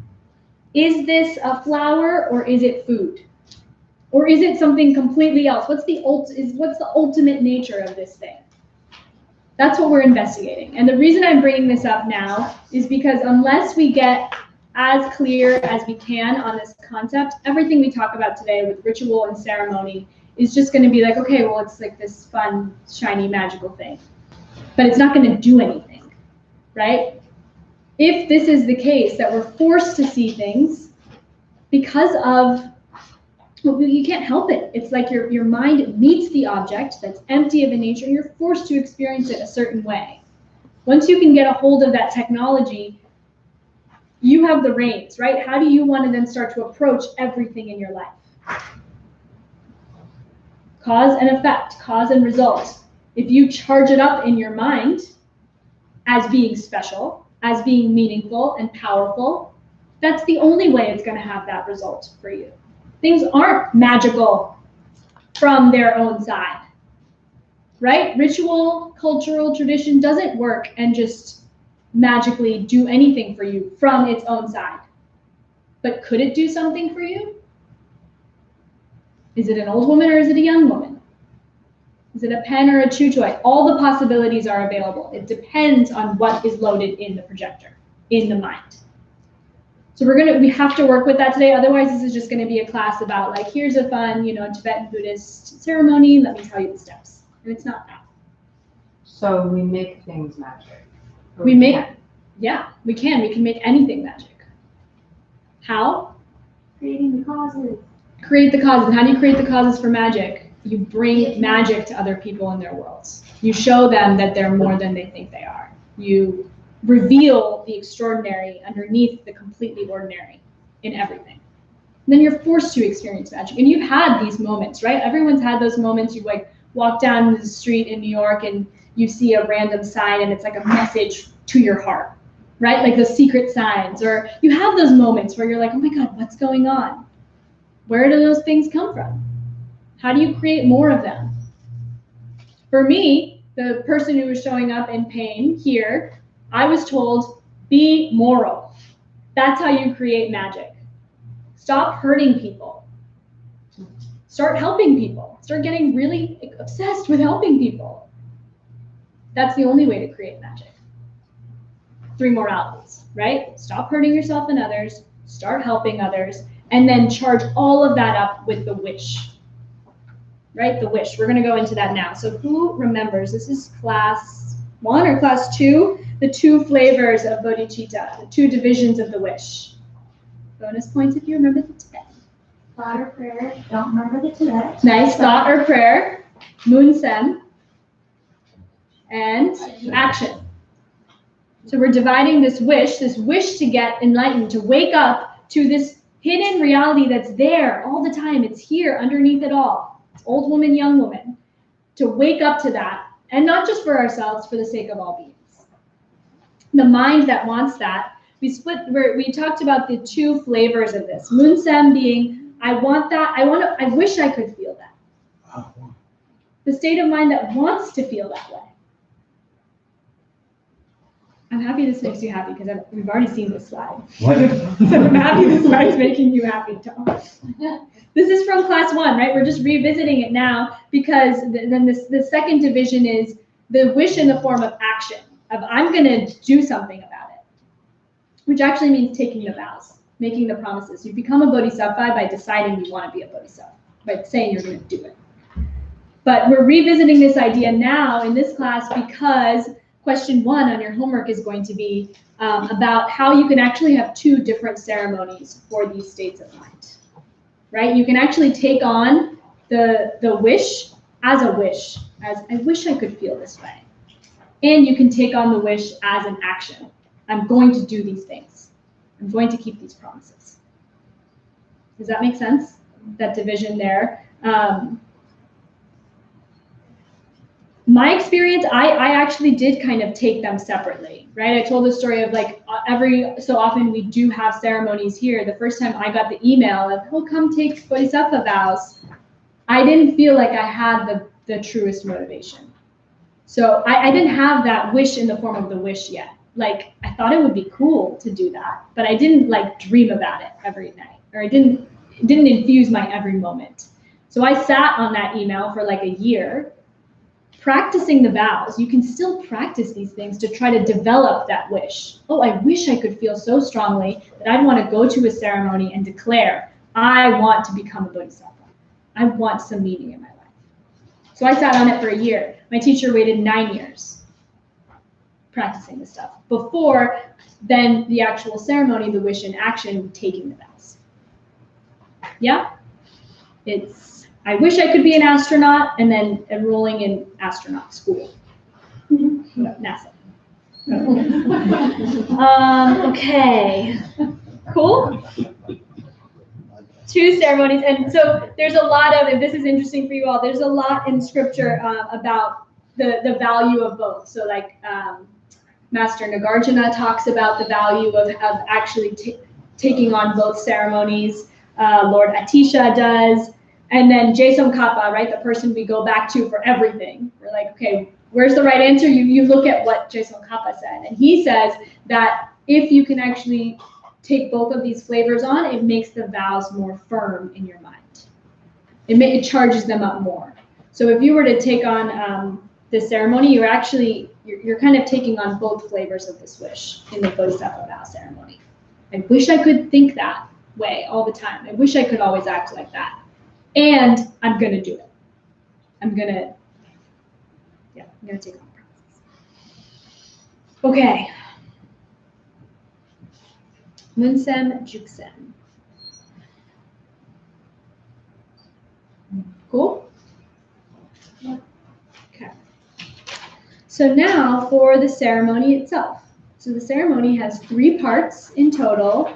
Is this a flower or is it food? Or is it something completely else? What's the ultimate nature of this thing? That's what we're investigating. And the reason I'm bringing this up now is because unless we get as clear as we can on this concept, everything we talk about today with ritual and ceremony is just going to be like, okay, well, it's like this fun, shiny, magical thing. But it's not going to do anything, right? If this is the case, that we're forced to see things because of, well, you can't help it. It's like your mind meets the object that's empty of a nature, and you're forced to experience it a certain way. Once you can get a hold of that technology, you have the reins, right? How do you want to then start to approach everything in your life? Cause and effect, cause and result. If you charge it up in your mind as being special, as being meaningful and powerful, that's the only way it's going to have that result for you. Things aren't magical from their own side, right? Ritual, cultural tradition doesn't work and just magically do anything for you from its own side. But could it do something for you? Is it an old woman or is it a young woman? Is it a pen or a chew toy? All the possibilities are available. It depends on what is loaded in the projector, in the mind. So we have to work with that today. Otherwise, this is just going to be a class about like, here's a fun, Tibetan Buddhist ceremony. Let me tell you the steps. And it's not that. So we make things magic. Yeah, we can. We can make anything magic. How? Creating the causes. Create the causes. And how do you create the causes for magic? You bring magic to other people in their worlds. You show them that they're more than they think they are. You reveal the extraordinary underneath the completely ordinary in everything. And then you're forced to experience magic. And you've had these moments, right? Everyone's had those moments. You like walk down the street in New York and you see a random sign and it's like a message to your heart, right? Like those secret signs. Or you have those moments where you're like, oh my God, what's going on? Where do those things come from? How do you create more of them? For me, the person who was showing up in pain here, I was told, be moral. That's how you create magic. Stop hurting people. Start helping people. Start getting really obsessed with helping people. That's the only way to create magic. 3 moralities, right? Stop hurting yourself and others, start helping others, and then charge all of that up with the wish. Right? The wish. We're going to go into that now. So who remembers? This is class 1 or class 2? The 2 flavors of bodhicitta, the 2 divisions of the wish. Bonus points if you remember the Tibet. Thought or prayer. Don't remember the Tibet. Nice. Thought or prayer. Munsem. And action. So we're dividing this wish to get enlightened, to wake up to this hidden reality that's there all the time. It's here underneath it all. Old woman, young woman, to wake up to that, and not just for ourselves, for the sake of all beings. The mind that wants that, we talked about the 2 flavors of this. Munsem being, I want that, I wish I could feel that. The state of mind that wants to feel that way. I'm happy this makes you happy because we've already seen this slide. So I'm happy this slide's making you happy, Tom. This is from class 1, right? We're just revisiting it now because then the second division is the wish in the form of action, of I'm going to do something about it, which actually means taking the vows, making the promises. You become a bodhisattva by deciding you want to be a bodhisattva, by saying you're going to do it. But we're revisiting this idea now in this class because question 1 on your homework is going to be about how you can actually have 2 different ceremonies for these states of mind, right? You can actually take on the wish, as I wish I could feel this way. And you can take on the wish as an action. I'm going to do these things. I'm going to keep these promises. Does that make sense? That division there. My experience, I actually did kind of take them separately, right? I told the story of like every so often we do have ceremonies here. The first time I got the email of, oh, come take Bodhisattva vows, I didn't feel like I had the truest motivation. So I didn't have that wish in the form of the wish yet. Like I thought it would be cool to do that, but I didn't like dream about it every night, or it didn't infuse my every moment. So I sat on that email for like a year, practicing the vows. You can still practice these things to try to develop that wish. Oh, I wish I could feel so strongly that I'd want to go to a ceremony and declare, I want to become a bodhisattva. I want some meaning in my life. So I sat on it for a year. My teacher waited 9 years practicing this stuff before then the actual ceremony, the wish in action, taking the vows. Yeah? It's, I wish I could be an astronaut, and then enrolling in astronaut school. NASA. Okay. Cool. 2 ceremonies, and so there's a lot of, if this is interesting for you all, there's a lot in scripture about the value of both. So like Master Nagarjuna talks about the value of actually taking on both ceremonies. Lord Atisha does. And then Jason Kappa, right, the person we go back to for everything. We're like, okay, where's the right answer? You look at what Jason Kappa said. And he says that if you can actually take both of these flavors on, it makes the vows more firm in your mind. It charges them up more. So if you were to take on this ceremony, you're kind of taking on both flavors of this wish in the Bodhisattva vow ceremony. I wish I could think that way all the time. I wish I could always act like that. And I'm going to do it. I'm going to take on promises. Okay. Munsem Juksen. Cool? Okay. So now for the ceremony itself. So the ceremony has 3 parts in total,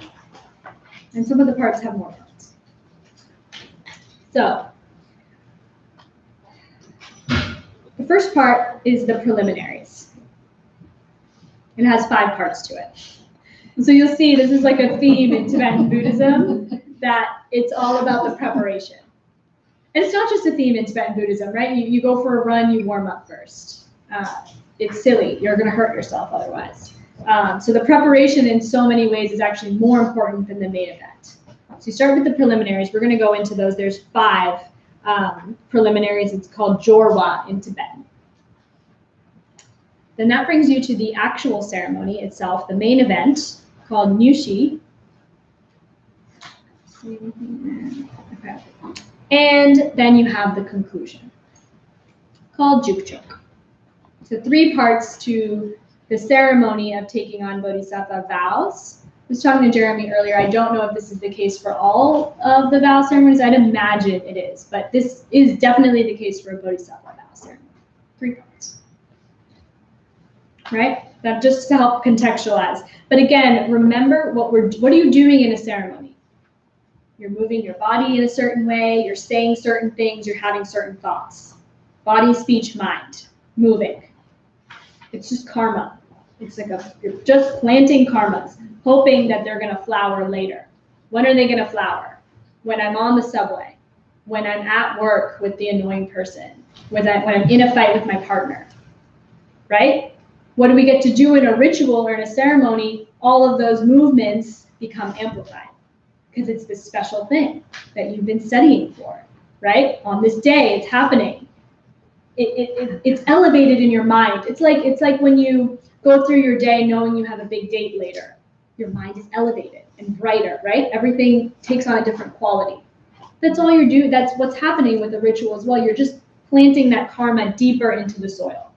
and some of the parts have more parts. So the first part is the preliminaries. It has 5 parts to it. And so you'll see this is like a theme in Tibetan Buddhism, that it's all about the preparation. And it's not just a theme in Tibetan Buddhism, right? You go for a run, you warm up first. It's silly. You're going to hurt yourself otherwise. So the preparation in so many ways is actually more important than the main event. So you start with the preliminaries. We're going to go into those. There's 5 preliminaries. It's called Jorwa in Tibetan. Then that brings you to the actual ceremony itself, the main event, called Nyushi. Okay. And then you have the conclusion, called Jukchok. So 3 parts to the ceremony of taking on Bodhisattva vows. I was talking to Jeremy earlier. I don't know if this is the case for all of the vow ceremonies. I'd imagine it is, but this is definitely the case for a Bodhisattva vow ceremony. 3 parts. Right? That just to help contextualize. But again, remember what are you doing in a ceremony? You're moving your body in a certain way, you're saying certain things, you're having certain thoughts. Body, speech, mind, moving. It's just karma. It's like you're just planting karmas, hoping that they're gonna flower later. When are they gonna flower? When I'm on the subway, when I'm at work with the annoying person, when I'm in a fight with my partner, right? What do we get to do in a ritual or in a ceremony? All of those movements become amplified because it's this special thing that you've been studying for, right? On this day, it's happening. It's elevated in your mind. It's like when you go through your day knowing you have a big date later. Your mind is elevated and brighter, right? Everything takes on a different quality. That's all you're doing. That's what's happening with the ritual as well. You're just planting that karma deeper into the soil.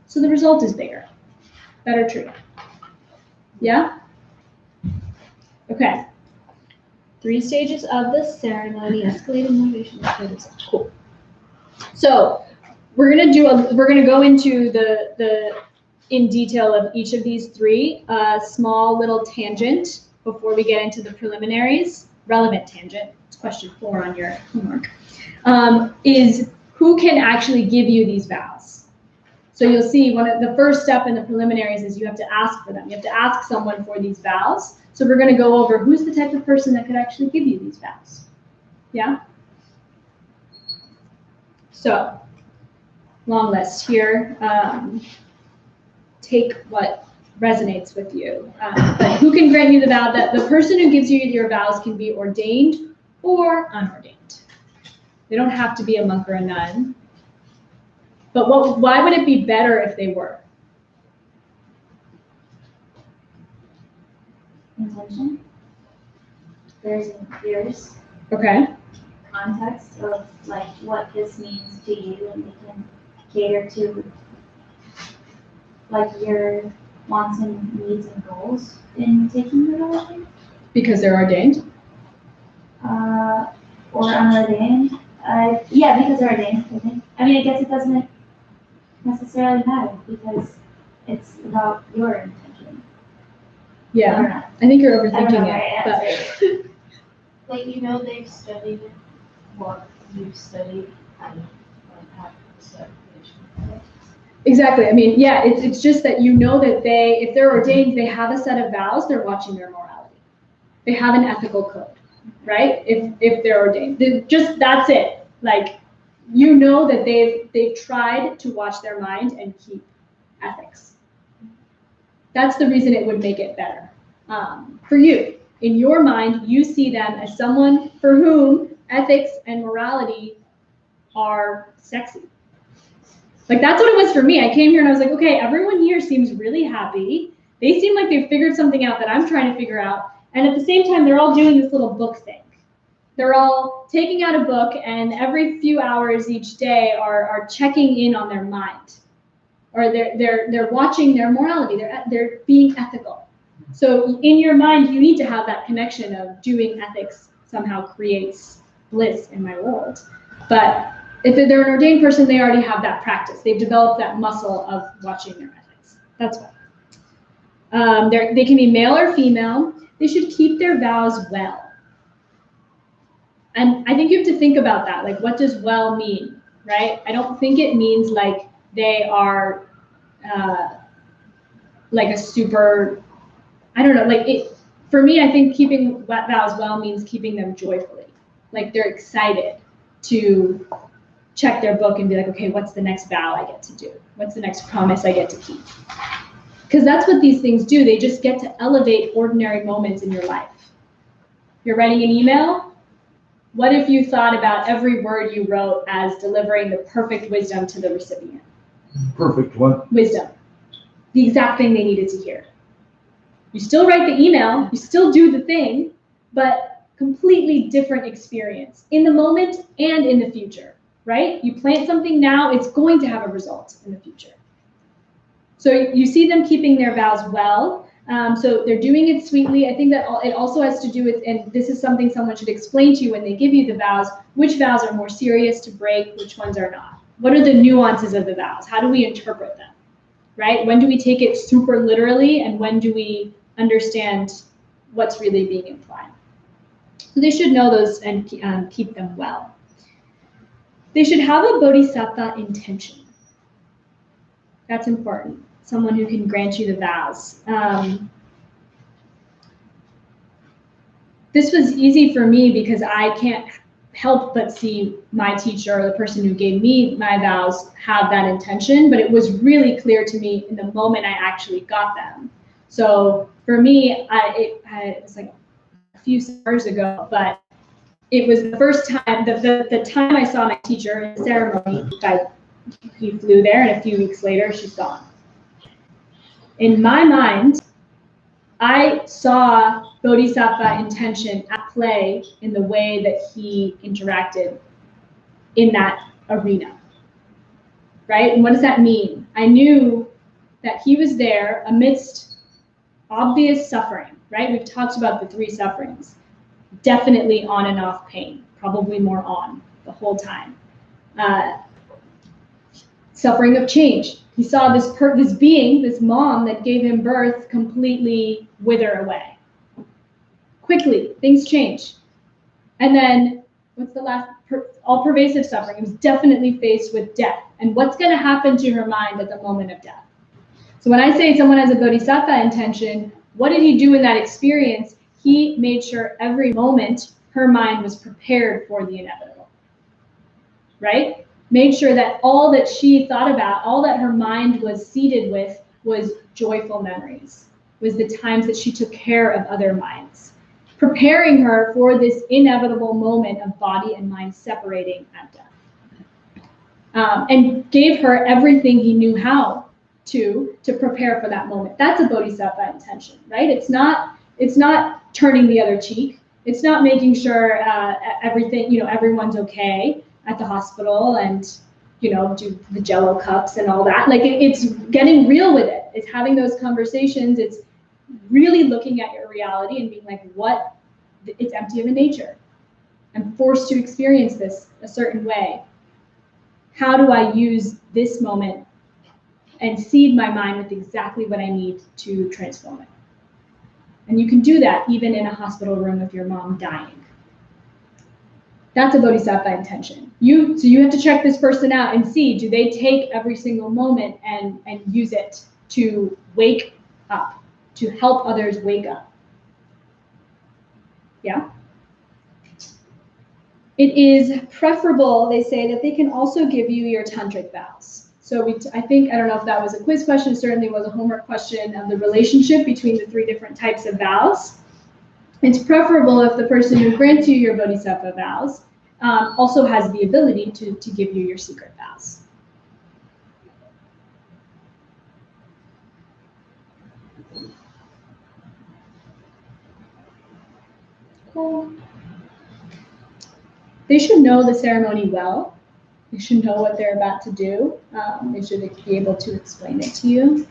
So the result is bigger, better tree. Yeah? Okay. 3 stages of the ceremony, escalated motivation. Cool. So we're gonna go into the in detail of each of these 3. Small little tangent before we get into the preliminaries. Relevant tangent. It's question 4 on your homework. Is who can actually give you these vows? So you'll see the first step in the preliminaries is you have to ask for them. You have to ask someone for these vows. So we're going to go over who's the type of person that could actually give you these vows. Yeah? So, long list here. Take what resonates with you. But who can grant you the vow? That the person who gives you your vows can be ordained or unordained. They don't have to be a monk or a nun. But why would it be better if they were? Intention. There's Okay. context of like what this means to you, and they can cater to like your wants and needs and goals in taking the religion. Because they're ordained? Or unordained. Yeah, because they're ordained, I think. I mean, I guess it doesn't necessarily matter because it's about your intention. Yeah, I think you're overthinking it. Like, they've studied what you've studied and have certification. Exactly. I mean, yeah, it's just that that if they're ordained, they have a set of vows, they're watching their morality. They have an ethical code, right? If they're ordained. That's it. Like, that they've tried to watch their mind and keep ethics. That's the reason it would make it better. For you, in your mind, you see them as someone for whom ethics and morality are sexy. Like, that's what it was for me. I came here and I was like, okay, everyone here seems really happy. They seem like they've figured something out that I'm trying to figure out. And at the same time, they're all doing this little book thing. They're all taking out a book, and every few hours each day are checking in on their mind, or they're watching their morality. They're being ethical. So in your mind, you need to have that connection of doing ethics somehow creates bliss in my world. But if they're an ordained person, they already have that practice. They've developed that muscle of watching their ethics. That's why. They can be male or female. They should keep their vows well. And I think you have to think about that. Like, what does well mean, right? I don't think it means like they are like a super, I don't know, like it, for me, I think keeping vows well means keeping them joyfully. Like they're excited to check their book and be like, okay, what's the next vow I get to do? What's the next promise I get to keep? Because that's what these things do. They just get to elevate ordinary moments in your life. You're writing an email. What if you thought about every word you wrote as delivering the perfect wisdom to the recipient? Perfect one. Wisdom. The exact thing they needed to hear. You still write the email, you still do the thing, but completely different experience in the moment and in the future, right? You plant something now, it's going to have a result in the future. So you see them keeping their vows well. So they're doing it sweetly. I think that it also has to do with, and this is something someone should explain to you when they give you the vows, which vows are more serious to break, which ones are not. What are the nuances of the vows? How do we interpret them, right? When do we take it super literally, and when do we understand what's really being implied? So they should know those and keep them well. They should have a Bodhisattva intention. That's important. Someone who can grant you the vows. This was easy for me because I can't help but see my teacher or the person who gave me my vows have that intention, but it was really clear to me in the moment I actually got them. So for me, it was like a few summers ago, but it was the first time, the time I saw my teacher in the ceremony. He flew there, and a few weeks later, she's gone. In my mind, I saw Bodhisattva intention at play in the way that he interacted in that arena, right? And what does that mean? I knew that he was there amidst obvious suffering, right? We've talked about the 3 sufferings. Definitely on and off pain, probably more on the whole time. Suffering of change. He saw this being, this mom that gave him birth, completely wither away. Quickly, things change. And then, what's the last? All-pervasive suffering. He was definitely faced with death. And what's going to happen to her mind at the moment of death? So when I say someone has a Bodhisattva intention, what did he do in that experience? He made sure every moment her mind was prepared for the inevitable, right? Made sure that all that she thought about, all that her mind was seated with, was joyful memories, was the times that she took care of other minds, preparing her for this inevitable moment of body and mind separating at death. And gave her everything he knew how to prepare for that moment. That's a Bodhisattva intention, right? It's not turning the other cheek. It's not making sure everything, everyone's okay at the hospital and, do the Jello cups and all that. Like it's getting real with it. It's having those conversations. It's really looking at your reality and being like, it's empty of a nature. I'm forced to experience this a certain way. How do I use this moment and seed my mind with exactly what I need to transform it? And you can do that even in a hospital room with your mom dying. That's a Bodhisattva intention. So you have to check this person out and see, do they take every single moment and use it to wake up, to help others wake up? Yeah? It is preferable, they say, that they can also give you your tantric vows. So I don't know if that was a quiz question, it certainly was a homework question of the relationship between the 3 different types of vows. It's preferable if the person who grants you your Bodhisattva vows also has the ability to give you your secret vows. Cool. They should know the ceremony well. They should know what they're about to do. They should be able to explain it to you.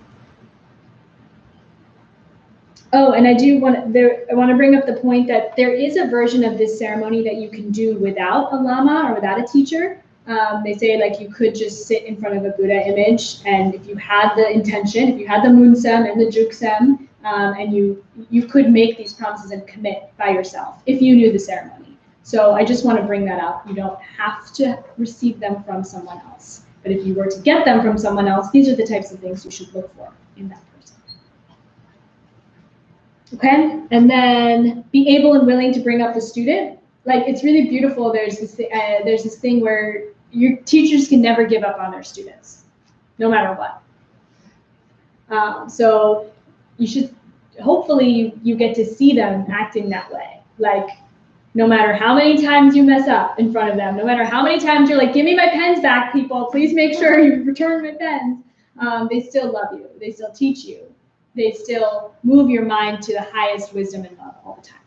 Oh, and I want to bring up the point that there is a version of this ceremony that you can do without a lama or without a teacher. They say like you could just sit in front of a Buddha image, and if you had the intention, if you had the Moonsem and the Juksem, and you could make these promises and commit by yourself if you knew the ceremony. So I just want to bring that up. You don't have to receive them from someone else. But if you were to get them from someone else, these are the types of things you should look for in that person. Okay, and then be able and willing to bring up the student. Like, it's really beautiful. There's this thing where your teachers can never give up on their students, no matter what. So you should, hopefully you get to see them acting that way. Like, no matter how many times you mess up in front of them, no matter how many times you're like, give me my pens back, people, please make sure you return my pens. They still love you. They still teach you. They still move your mind to the highest wisdom and love all the time.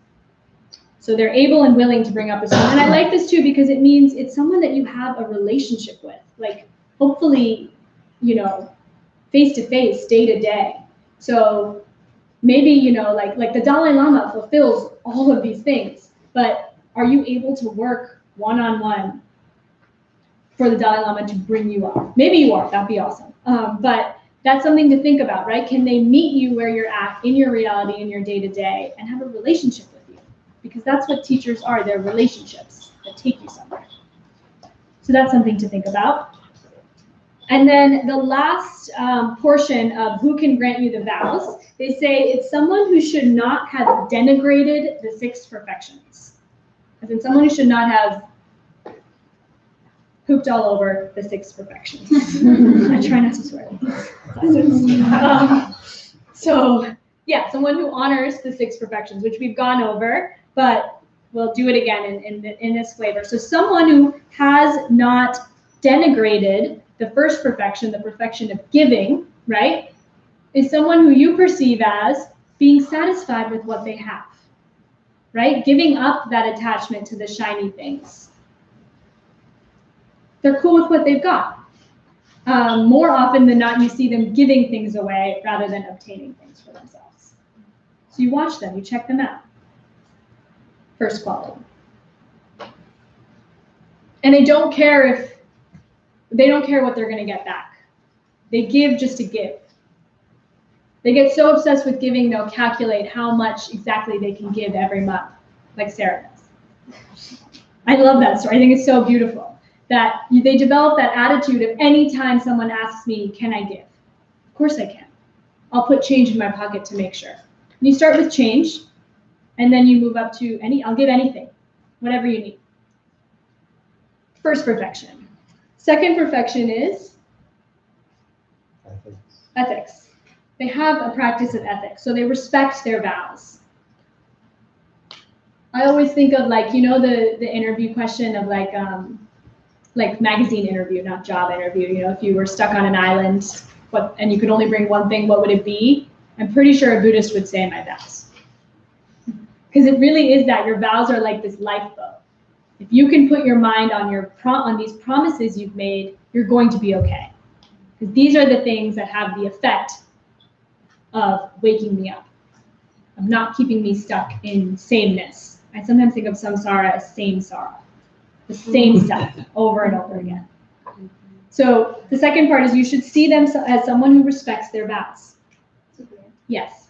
So they're able and willing to bring up a student. And I like this too, because it means it's someone that you have a relationship with. Like, hopefully, you know, face to face, day to day. So maybe, you know, like the Dalai Lama fulfills all of these things, but are you able to work one-on-one for the Dalai Lama to bring you up? Maybe you are, that'd be awesome. But that's something to think about, right? Can they meet you where you're at in your reality, in your day-to-day, and have a relationship with you? Because that's what teachers are. They're relationships that take you somewhere. So that's something to think about. And then the last portion of who can grant you the vows, they say it's someone who should not have denigrated the 6 perfections. As in someone who should not have pooped all over the 6 perfections. I try not to swear in these classes. So yeah, someone who honors the 6 perfections, which we've gone over, but we'll do it again in this flavor. So someone who has not denigrated the first perfection, the perfection of giving, right, is someone who you perceive as being satisfied with what they have, right? Giving up that attachment to the shiny things. They're cool with what they've got. More often than not, you see them giving things away rather than obtaining things for themselves. So you watch them, you check them out. First quality. And they don't care what they're going to get back. They give just to give. They get so obsessed with giving, they'll calculate how much exactly they can give every month, like Sarah does. I love that story. I think it's so beautiful that they develop that attitude of any time someone asks me, can I give? Of course I can. I'll put change in my pocket to make sure. And you start with change, and then you move up to I'll give anything, whatever you need. First perfection. Second perfection is ethics. They have a practice of ethics, so they respect their vows. I always think of, like, you know, the interview question of like magazine interview, not job interview. You know, if you were stuck on an island, and you could only bring one thing, what would it be? I'm pretty sure a Buddhist would say my vows. Because it really is that. Your vows are like this lifeboat. If you can put your mind on these promises you've made, you're going to be okay. Because these are the things that have the effect of waking me up, of not keeping me stuck in sameness. I sometimes think of samsara as same sorrow, the same stuff over and over again. So the second part is you should see them as someone who respects their vows. Supriya, Yes.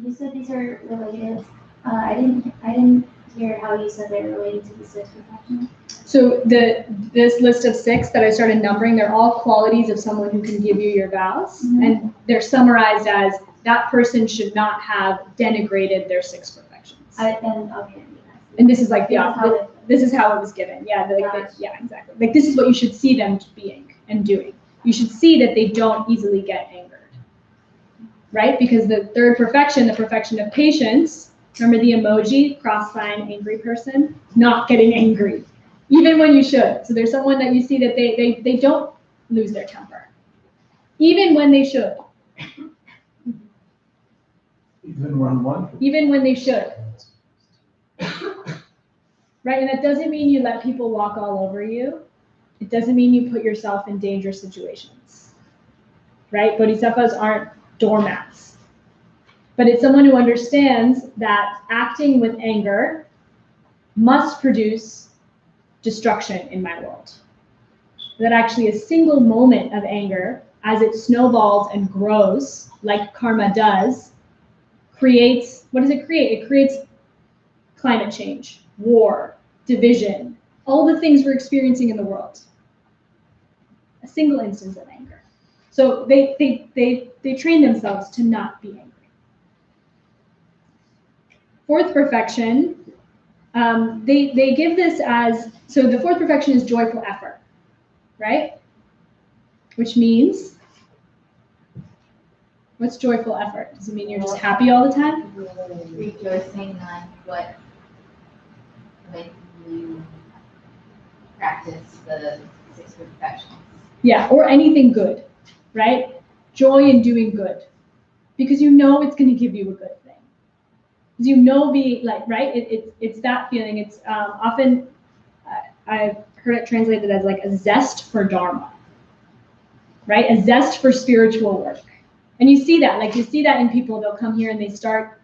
you said these are related. I didn't hear how you said they're related to the 6 perfections. So this list of 6 that I started numbering, they're all qualities of someone who can give you your vows, and they're summarized as that person should not have denigrated their 6 perfections. And this is like this is how it was given. Yeah, yeah, exactly. Like, this is what you should see them being and doing. You should see that they don't easily get angered, right? Because the third perfection, the perfection of patience. Remember the emoji, cross sign, angry person? Not getting angry, even when you should. So there's someone that you see that they don't lose their temper, even when they should. Even when they should. Right, and that doesn't mean you let people walk all over you. It doesn't mean you put yourself in dangerous situations. Right, Bodhisattvas aren't doormats. But it's someone who understands that acting with anger must produce destruction in my world. that actually a single moment of anger, as it snowballs and grows, like karma does, creates, what does it create? It creates climate change, war, division, all the things we're experiencing in the world. A single instance of anger. So they train themselves to not be angry. Fourth perfection, they give this as, so the fourth perfection is joyful effort, right? Which means, what's joyful effort? Does it mean you're just happy all the time? Rejoicing on what, like, you practice the 6 perfections. Yeah, or anything good, right? Joy in doing good, because you know it's going to give you a good thing. Because you know, being like, right? It's that feeling. It's often I've heard it translated as like a zest for dharma, right? A zest for spiritual work. And you see that, like you see that in people. They'll come here and they start,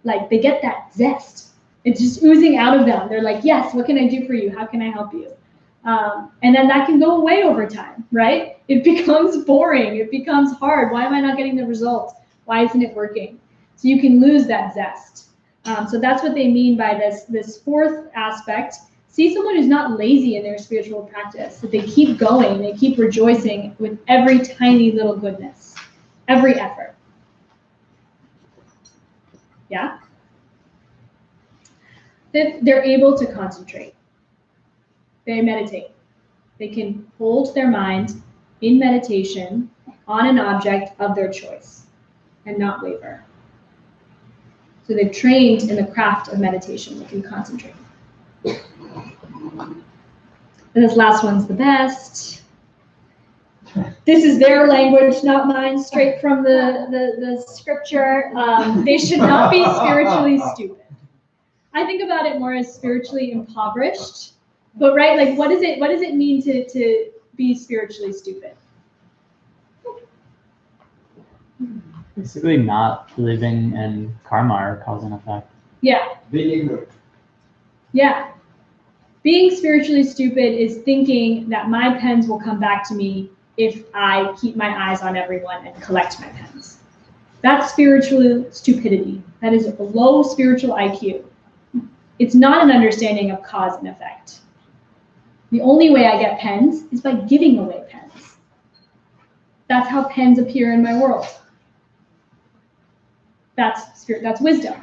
like they get that zest. It's just oozing out of them. They're like, yes, what can I do for you? How can I help you? And then that can go away over time, right? It becomes boring. It becomes hard. Why am I not getting the results? Why isn't it working? So you can lose that zest. So that's what they mean by this fourth aspect. See someone who's not lazy in their spiritual practice, that they keep going, they keep rejoicing with every tiny little goodness, every effort. Yeah? They're able to concentrate. They meditate. They can hold their mind in meditation on an object of their choice and not waver. So they've trained in the craft of meditation. They can concentrate. And this last one's the best. This is their language, not mine, straight from the scripture. They should not be spiritually stupid. I think about it more as spiritually impoverished. But right, like what does it mean to be spiritually stupid? Basically not living in karma or cause and effect. Yeah. Being ignorant. Yeah. Being spiritually stupid is thinking that my pens will come back to me if I keep my eyes on everyone and collect my pens. That's spiritual stupidity. That is a low spiritual IQ. It's not an understanding of cause and effect. The only way I get pens is by giving away pens. That's how pens appear in my world. That's wisdom.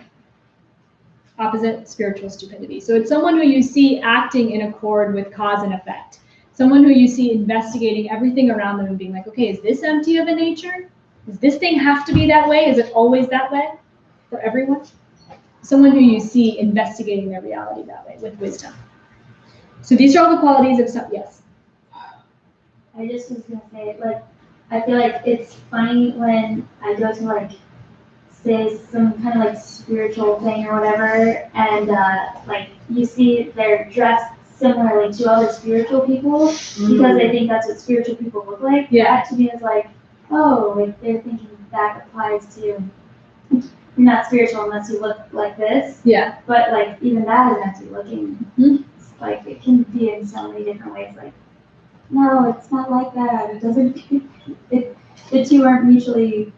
Opposite spiritual stupidity. So it's someone who you see acting in accord with cause and effect. Someone who you see investigating everything around them and being like, okay, is this empty of a nature? Does this thing have to be that way? Is it always that way for everyone? Someone who you see investigating their reality that way with wisdom. So these are all the qualities of some, yes? I just was gonna say, like, I feel like it's funny when I go to like say some kind of like spiritual thing or whatever, and like you see they're dressed similarly to other spiritual people because they think that's what spiritual people look like. Yeah. That to me is like, oh, like they're thinking that applies to you're not spiritual unless you look like this. Yeah. But like even that is empty looking. Mm-hmm. Like it can be in so many different ways. Like, no, it's not like that. It doesn't. The two aren't mutually.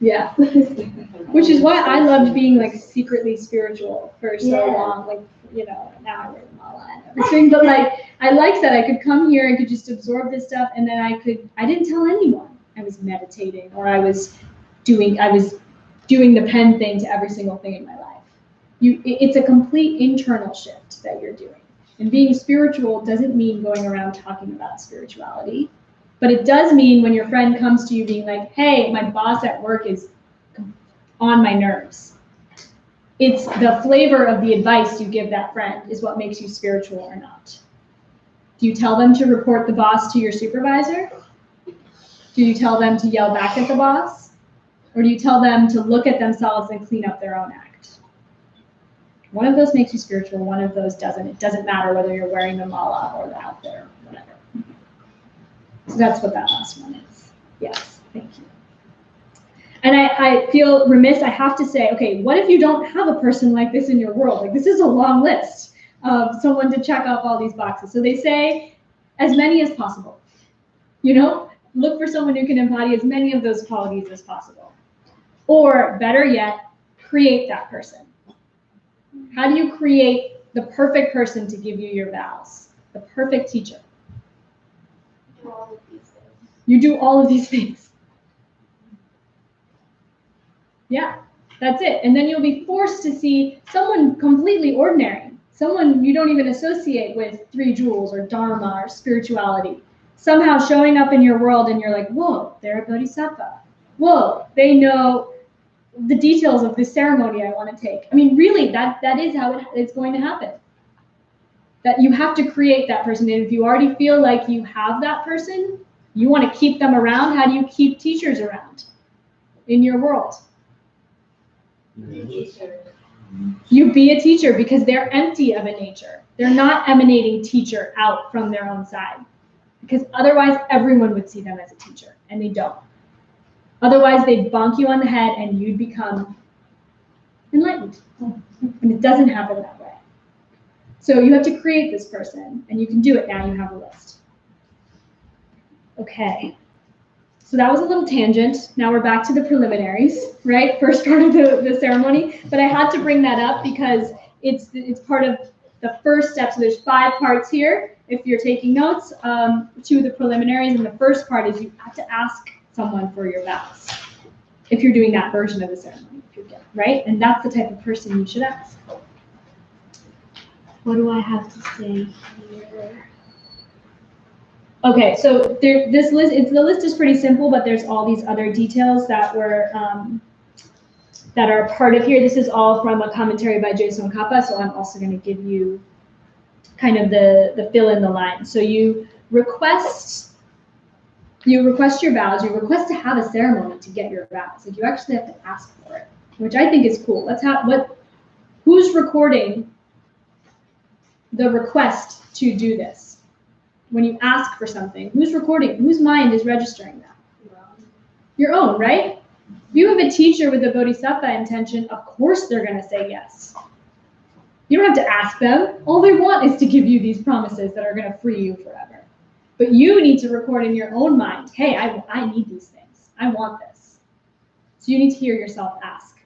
Yeah. Which is why I loved being like secretly spiritual for so long. Like, you know, now I wear the mala and everything, but like I liked that I could come here and could just absorb this stuff, and then I didn't tell anyone. I was meditating, or I was doing the pen thing to every single thing in my life. It's a complete internal shift that you're doing. And being spiritual doesn't mean going around talking about spirituality, but it does mean when your friend comes to you being like, hey, my boss at work is on my nerves. It's the flavor of the advice you give that friend is what makes you spiritual or not. Do you tell them to report the boss to your supervisor? Do you tell them to yell back at the boss? Or do you tell them to look at themselves and clean up their own act? One of those makes you spiritual, one of those doesn't. It doesn't matter whether you're wearing the mala or the out there, whatever. So that's what that last one is. Yes, thank you. And I feel remiss, I have to say, okay, what if you don't have a person like this in your world? Like this is a long list of someone to check off all these boxes. So they say, as many as possible. You know, look for someone who can embody as many of those qualities as possible. Or better yet, create that person. How do you create the perfect person to give you your vows? The perfect teacher. You do all of these things. Yeah, that's it. And then you'll be forced to see someone completely ordinary, someone you don't even associate with 3 jewels or dharma or spirituality, somehow showing up in your world and you're like, whoa, they're a bodhisattva. Whoa, they know the details of this ceremony I want to take. I mean, really, that is how it's going to happen. That you have to create that person. And if you already feel like you have that person, you want to keep them around. How do you keep teachers around in your world? You be a teacher because they're empty of a nature. They're not emanating teacher out from their own side. Because otherwise, everyone would see them as a teacher, and they don't. Otherwise, they'd bonk you on the head and you'd become enlightened. And it doesn't happen that way. So you have to create this person, and you can do it now. You have a list. Okay. So that was a little tangent. Now we're back to the preliminaries, right? First part of the ceremony. But I had to bring that up because it's part of the first step. So there's 5 parts here. If you're taking notes, 2 of the preliminaries, and the first part is you have to ask someone for your vows. If you're doing that version of the ceremony, right? And that's the type of person you should ask. What do I have to say here? Okay, so this list, the list is pretty simple, but there's all these other details that were that are part of here. This is all from a commentary by Jain, so I'm also going to give you kind of the fill in the line. So you request your vows. You request to have a ceremony to get your vows. Like you actually have to ask for it, which I think is cool. Who's recording the request to do this? When you ask for something, who's recording? Whose mind is registering that? Your own, right? If you have a teacher with a bodhisattva intention, of course they're going to say yes. You don't have to ask them. All they want is to give you these promises that are going to free you forever. But you need to record in your own mind, hey, I need these things. I want this. So you need to hear yourself ask.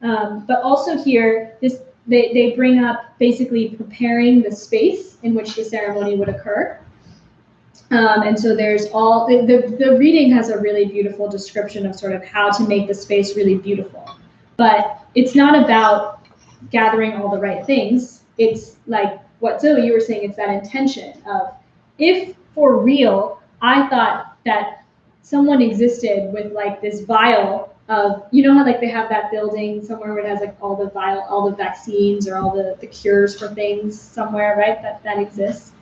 But also here, they bring up basically preparing the space in which the ceremony would occur. And so there's all, the reading has a really beautiful description of sort of how to make the space really beautiful. But it's not about gathering all the right things. It's like what Zoe, you were saying, it's that intention of, if for real, I thought that someone existed with like this vial of, you know how like they have that building somewhere where it has like all the vaccines or all the cures for things somewhere, right? That exists.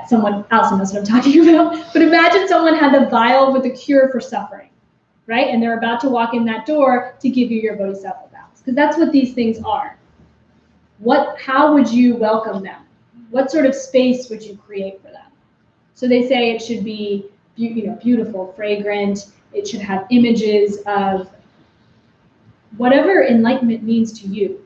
Someone else knows what I'm talking about. But imagine someone had the vial with the cure for suffering, right? And they're about to walk in that door to give you your bodhisattva vows, because that's what these things are. How would you welcome them? What sort of space would you create for them? So they say it should be, beautiful, fragrant. It should have images of whatever enlightenment means to you.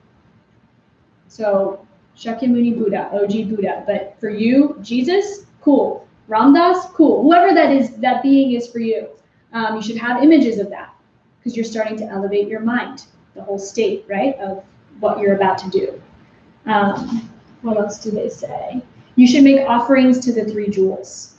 So Shakyamuni Buddha, OG Buddha, but for you, Jesus, cool. Ramdas, cool. Whoever that being is for you. You should have images of that because you're starting to elevate your mind, the whole state, right, of what you're about to do. What else do they say? You should make offerings to the 3 jewels.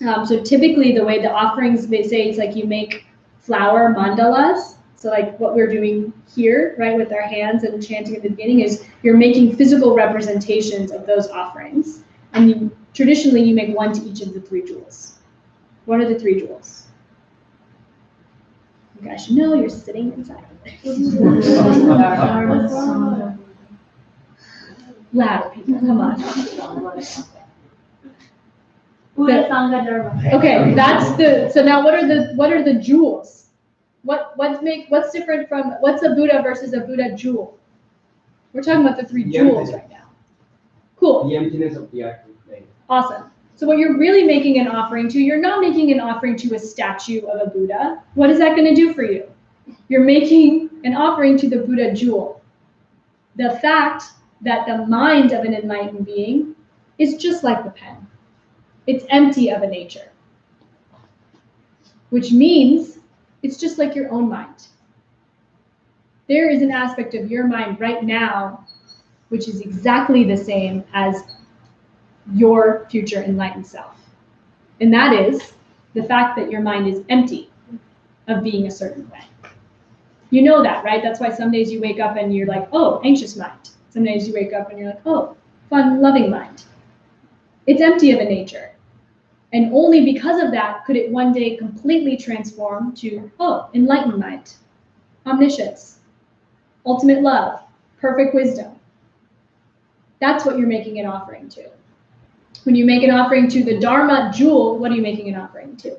So typically the way the offerings, they say, it's like you make flower mandalas. So like what we're doing here, right, with our hands and chanting at the beginning is you're making physical representations of those offerings. And traditionally you make 1 to each of the 3 jewels. What are the 3 jewels? You guys should know, you're sitting inside of it. Louder, people, come on. Okay, so now what are the jewels? What's different from, what's a Buddha versus a Buddha jewel? We're talking about the 3 jewels right now. Cool. The emptiness of the actual thing. Awesome. So what you're really making an offering to, you're not making an offering to a statue of a Buddha. What is that going to do for you? You're making an offering to the Buddha jewel. The fact that the mind of an enlightened being is just like the pen. It's empty of a nature, which means it's just like your own mind. There is an aspect of your mind right now which is exactly the same as your future enlightened self. And that is the fact that your mind is empty of being a certain way. You know that, right? That's why some days you wake up and you're like, oh, anxious mind. Some days you wake up and you're like, oh, fun, loving mind. It's empty of a nature. And only because of that could it one day completely transform to, oh, enlightened mind, omniscience, ultimate love, perfect wisdom. That's what you're making an offering to. When you make an offering to the Dharma jewel, what are you making an offering to?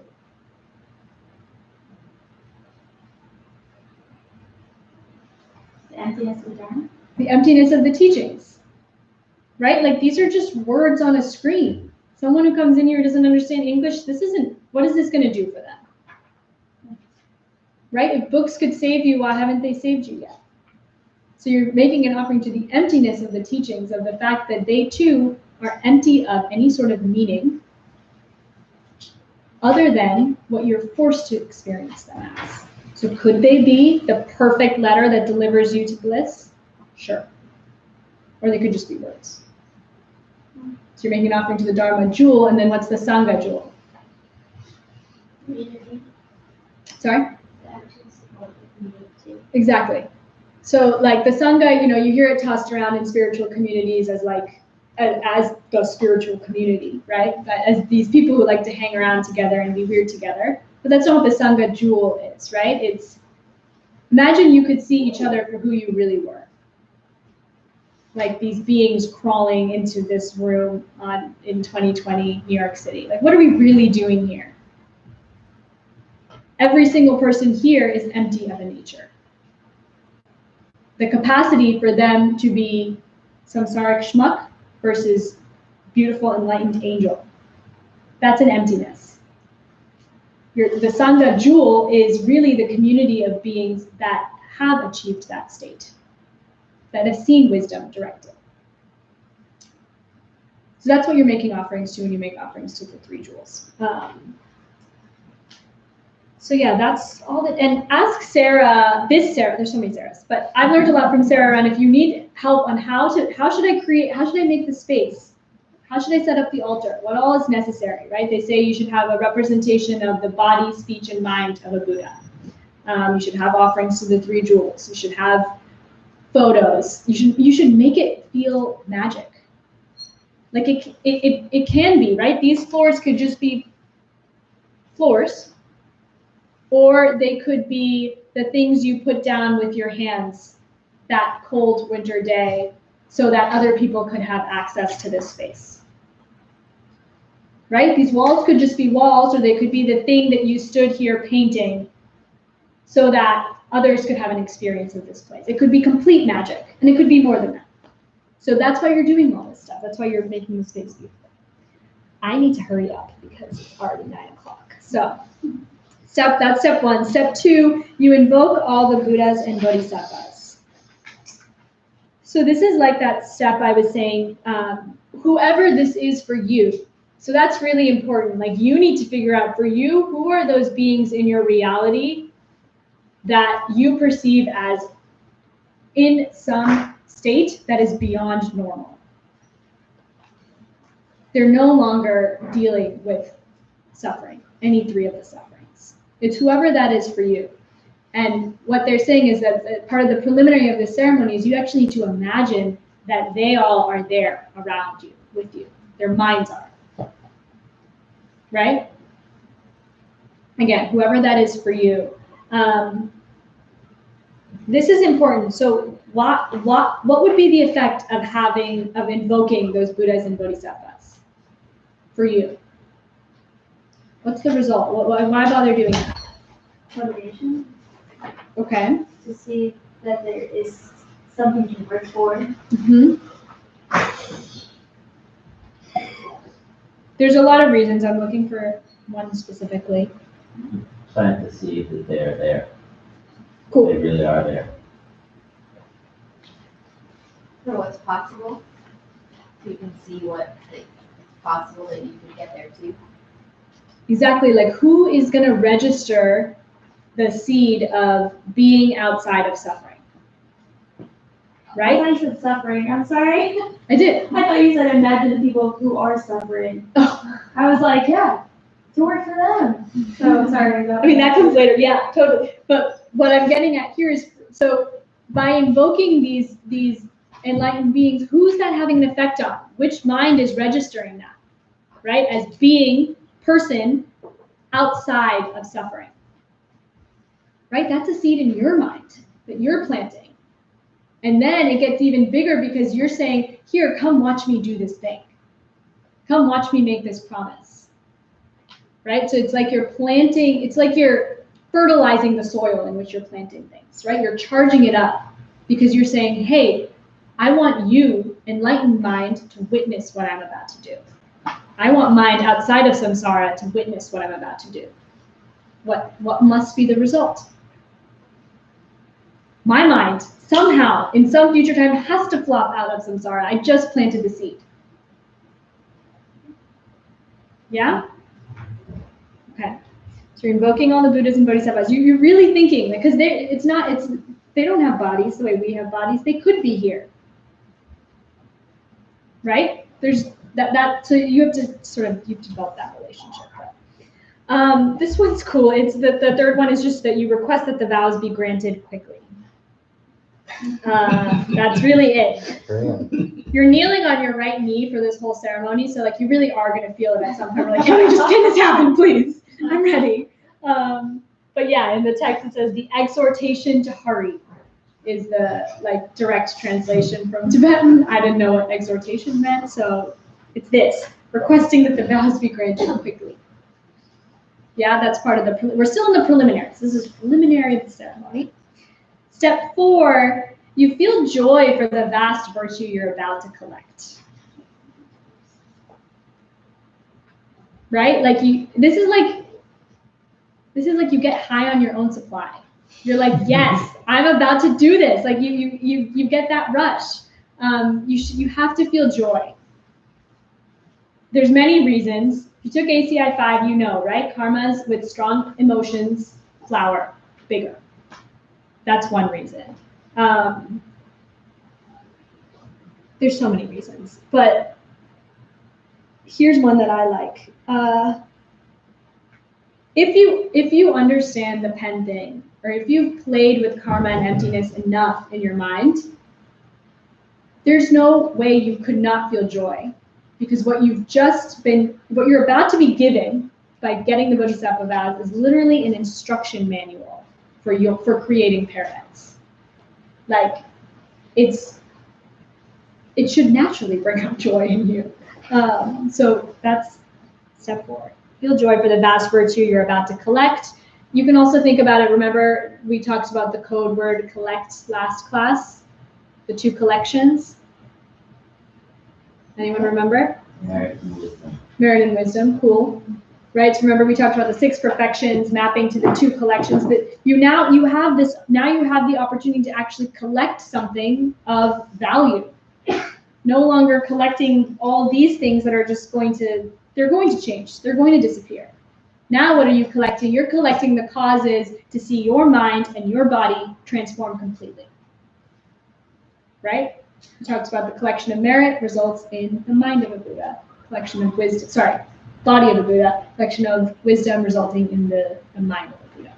The emptiness of the Dharma? The emptiness of the teachings, right? Like these are just words on a screen. Someone who comes in here who doesn't understand English, what is this going to do for them? Right? If books could save you, why haven't they saved you yet? So you're making an offering to the emptiness of the teachings, of the fact that they too are empty of any sort of meaning other than what you're forced to experience them as. So could they be the perfect letter that delivers you to bliss? Sure. Or they could just be words. So you're making an offering to the Dharma jewel, and then what's the Sangha jewel? Community. Sorry? The actions of the community. Exactly. So like the Sangha, you hear it tossed around in spiritual communities as like, as the spiritual community, right? As these people who like to hang around together and be weird together. But that's not what the Sangha jewel is, right? It's, imagine you could see each other for who you really were. Like these beings crawling into this room in 2020 New York City. Like, what are we really doing here? Every single person here is empty of a nature. The capacity for them to be samsaric schmuck versus beautiful enlightened angel. That's an emptiness. The Sangha jewel is really the community of beings that have achieved that state, that have seen wisdom directed. So that's what you're making offerings to when you make offerings to the three jewels. So yeah, that's all that, and ask Sarah, there's so many Sarahs, but I've learned a lot from Sarah around if you need help on how should I make the space? How should I set up the altar? What all is necessary, right? They say you should have a representation of the body, speech, and mind of a Buddha. You should have offerings to the three jewels. You should have photos. You should make it feel magic. Like it can be, right? These floors could just be floors, or they could be the things you put down with your hands that cold winter day so that other people could have access to this space. Right? These walls could just be walls, or they could be the thing that you stood here painting so that others could have an experience of this place. It could be complete magic, and it could be more than that. So that's why you're doing all this stuff. That's why you're making the space beautiful. I need to hurry up because it's already 9 o'clock. So that's step one. Step two, you invoke all the Buddhas and Bodhisattvas. So this is like that step I was saying, whoever this is for you. So that's really important. Like you need to figure out for you, who are those beings in your reality that you perceive as in some state that is beyond normal. They're no longer dealing with suffering, any three of the sufferings. It's whoever that is for you. And what they're saying is that part of the preliminary of the ceremony is you actually need to imagine that they all are there around you, with you. Their minds are. Right? Again, whoever that is for you. This is important. So what would be the effect of invoking those Buddhas and Bodhisattvas for you? What's the result? Why bother doing that? Motivation. Okay. To see that there is something to work for. Mm-hmm. There's a lot of reasons. I'm looking for one specifically. Trying to see that they're there. Cool. They really are there. For what's possible, so you can see what possible that you could get there too? Exactly, like who is going to register the seed of being outside of suffering? Right? I said suffering, I'm sorry. I did. I thought you said imagine the people who are suffering. Oh. I was like, yeah, to work for them. So sorry about I mean, that comes later, yeah, totally. But what I'm getting at here is, so by invoking these enlightened beings, who's that having an effect on? Which mind is registering that, right? As being person outside of suffering, right? That's a seed in your mind that you're planting. And then it gets even bigger because you're saying, here, come watch me do this thing. Come watch me make this promise, right? So it's like you're planting, it's like you're fertilizing the soil in which you're planting things, right? You're charging it up because you're saying, hey, I want you, enlightened mind, to witness what I'm about to do. I want mind outside of samsara to witness what I'm about to do. What must be the result? My mind, somehow, in some future time, has to flop out of samsara. I just planted the seed. Yeah? Okay. So you're invoking all the Buddhas and Bodhisattvas. You're really thinking, because they don't have bodies the way we have bodies. They could be here. Right? There's that so you have to develop that relationship. This one's cool. It's the third one is just that you request that the vows be granted quickly. That's really it. You're kneeling on your right knee for this whole ceremony, so like you really are going to feel it at some point. We're like, can this happen, please? I'm ready. But yeah, in the text it says the exhortation to hurry is the like direct translation from Tibetan. I didn't know what exhortation meant, so it's this, requesting that the vows be granted quickly. Yeah, that's part of the, we're still in the preliminaries. This is preliminary of the ceremony. Step 4, you feel joy for the vast virtue you're about to collect. Right? Like this is like you get high on your own supply. You're like, yes, I'm about to do this. Like you get that rush. You have to feel joy. There's many reasons. If you took ACI 5, you know, right? Karmas with strong emotions flower bigger. That's one reason. There's so many reasons, but here's one that I like. If you understand the pen thing, or if you've played with karma and emptiness enough in your mind, there's no way you could not feel joy, because what you're about to be given by getting the Bodhisattva vows is literally an instruction manual for creating paradise. Like it should naturally bring up joy in you. So that's step 4. Feel joy for the vast virtue you're about to collect. You can also think about it. Remember, we talked about the code word collect last class, the 2 collections. Anyone remember? Merit and wisdom. Merit and wisdom, cool. Right, so remember we talked about the 6 perfections mapping to the 2 collections, but you have the opportunity to actually collect something of value. No longer collecting all these things that are just they're going to change, they're going to disappear. Now what are you collecting? You're collecting the causes to see your mind and your body transform completely. Right? We talked about the collection of merit results in the mind of a Buddha. Collection of wisdom, body of a Buddha. Collection of wisdom resulting in the mind of a Buddha.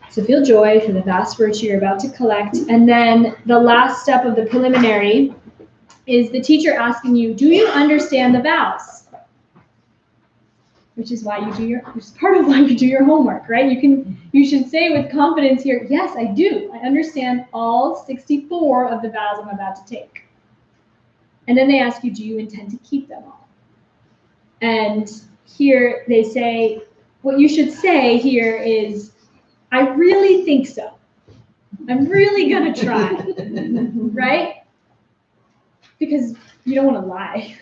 So feel joy for the vast virtue you're about to collect. And then the last step of the preliminary is the teacher asking you, do you understand the vows? Which is part of why you do your homework, right? You should say with confidence here, yes, I do. I understand all 64 of the vows I'm about to take. And then they ask you, do you intend to keep them all? And here they say, what you should say here is, I really think so. I'm really gonna try, right? Because you don't want to lie.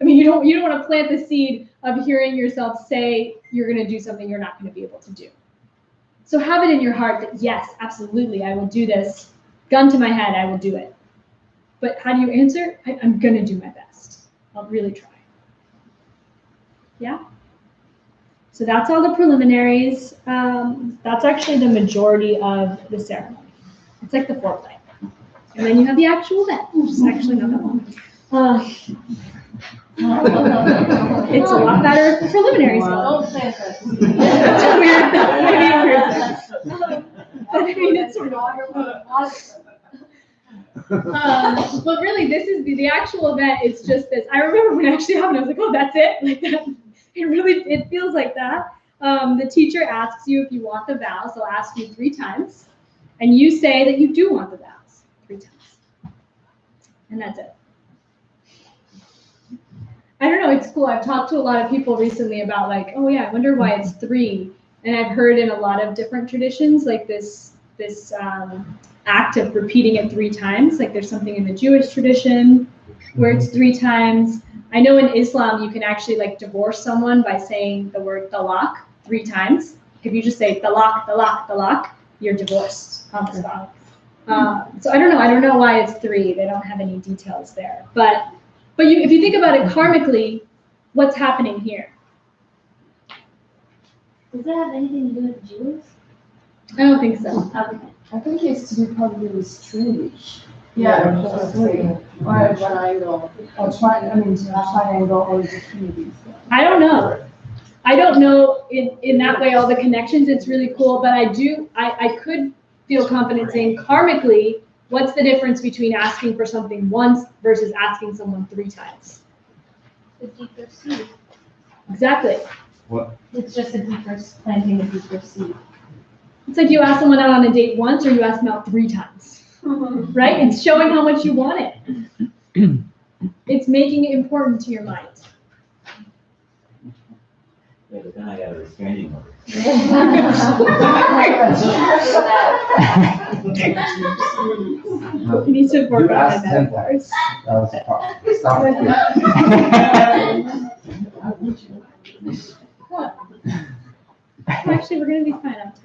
I mean, you don't want to plant the seed of hearing yourself say you're going to do something you're not going to be able to do. So have it in your heart that, yes, absolutely, I will do this. Gun to my head, I will do it. But how do you answer? I'm going to do my best. I'll really try. Yeah. So that's all the preliminaries. That's actually the majority of the ceremony. It's like the foreplay. And then you have the actual event, which is actually not that long. It's a lot better if the preliminaries go. It's a weird, maybe a weird thing. But I mean, it's sort of. But really, this is the actual event. It's just this. I remember when it actually happened, I was like, oh, that's it? Like that. It feels like that. The teacher asks you if you want the vows. They'll ask you 3 times. And you say that you do want the vows 3 times. And that's it. I don't know, it's cool. I've talked to a lot of people recently about like, oh yeah, I wonder why it's 3. And I've heard in a lot of different traditions, like this act of repeating it 3 times. Like there's something in the Jewish tradition where it's 3 times. I know in Islam, you can actually like divorce someone by saying the word talaq 3 times. If you just say talaq, talaq, talaq, you're divorced on the spot. So I don't know why it's 3. They don't have any details there. But if you think about it karmically, what's happening here? Does that have anything to do with Jews? I don't think so. Okay. I think it's to be probably with Jewish. Yeah. Or a triangle. Or triangle or the Trinity. I don't know. I don't know in that way all the connections. It's really cool, but I could feel confident saying karmically, what's the difference between asking for something once versus asking someone 3 times? The deeper seed. Exactly. What? It's just a deeper, planting a deeper seed. It's like you ask someone out on a date once or you ask them out 3 times, right? It's showing how much you want it. It's making it important to your mind. Yeah, but then I got a restraining order. You need to work You on asked my 10 metaphors. That was the problem. Stop it. Actually, we're going to be fine on time.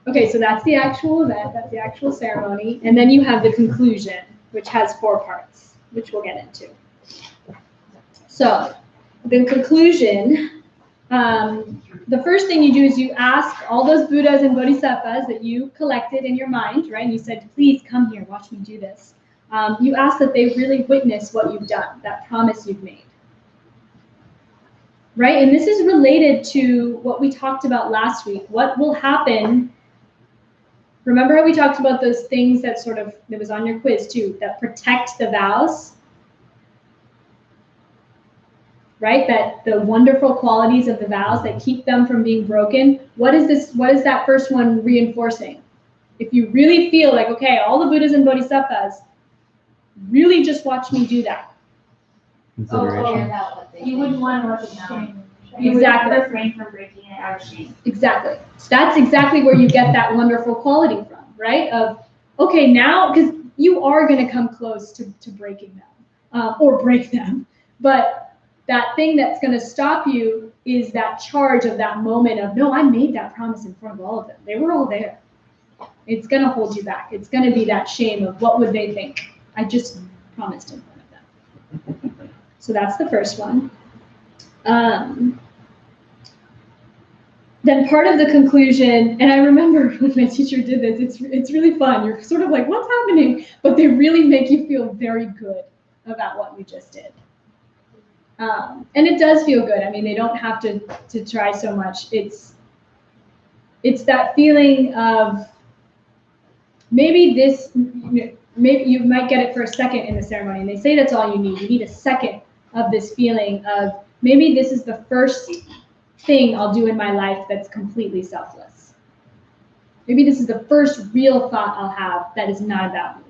Okay, so that's the actual event, that's the actual ceremony, and then you have the conclusion, which has 4 parts, which we'll get into. So, the conclusion, the first thing you do is you ask all those Buddhas and Bodhisattvas that you collected in your mind, right? And you said, please come here, watch me do this. You ask that they really witness what you've done, that promise you've made. Right? And this is related to what we talked about last week. What will happen? Remember how we talked about those things that that was on your quiz too, that protect the vows? Right? That the wonderful qualities of the vows that keep them from being broken. What is that first one reinforcing? If you really feel like, okay, all the Buddhas and Bodhisattvas, really just watch me do that. Consideration. You wouldn't want to refrain. You would refrain from breaking it out of shame. Exactly. That's exactly where you get that wonderful quality from, right? Of, okay, now, because you are going to come close to breaking them or break them. But that thing that's going to stop you is that charge of that moment of, no, I made that promise in front of all of them. They were all there. It's going to hold you back. It's going to be that shame of what would they think? I just promised in front of them. So that's the first one. Then part of the conclusion, and I remember when my teacher did this, it's really fun. You're sort of like, what's happening? But they really make you feel very good about what you just did. And it does feel good. I mean, they don't have to try so much. It's that feeling of maybe you might get it for a second in the ceremony, and they say that's all you need. You need a second of this feeling of maybe this is the first thing I'll do in my life that's completely selfless. Maybe this is the first real thought I'll have that is not about me.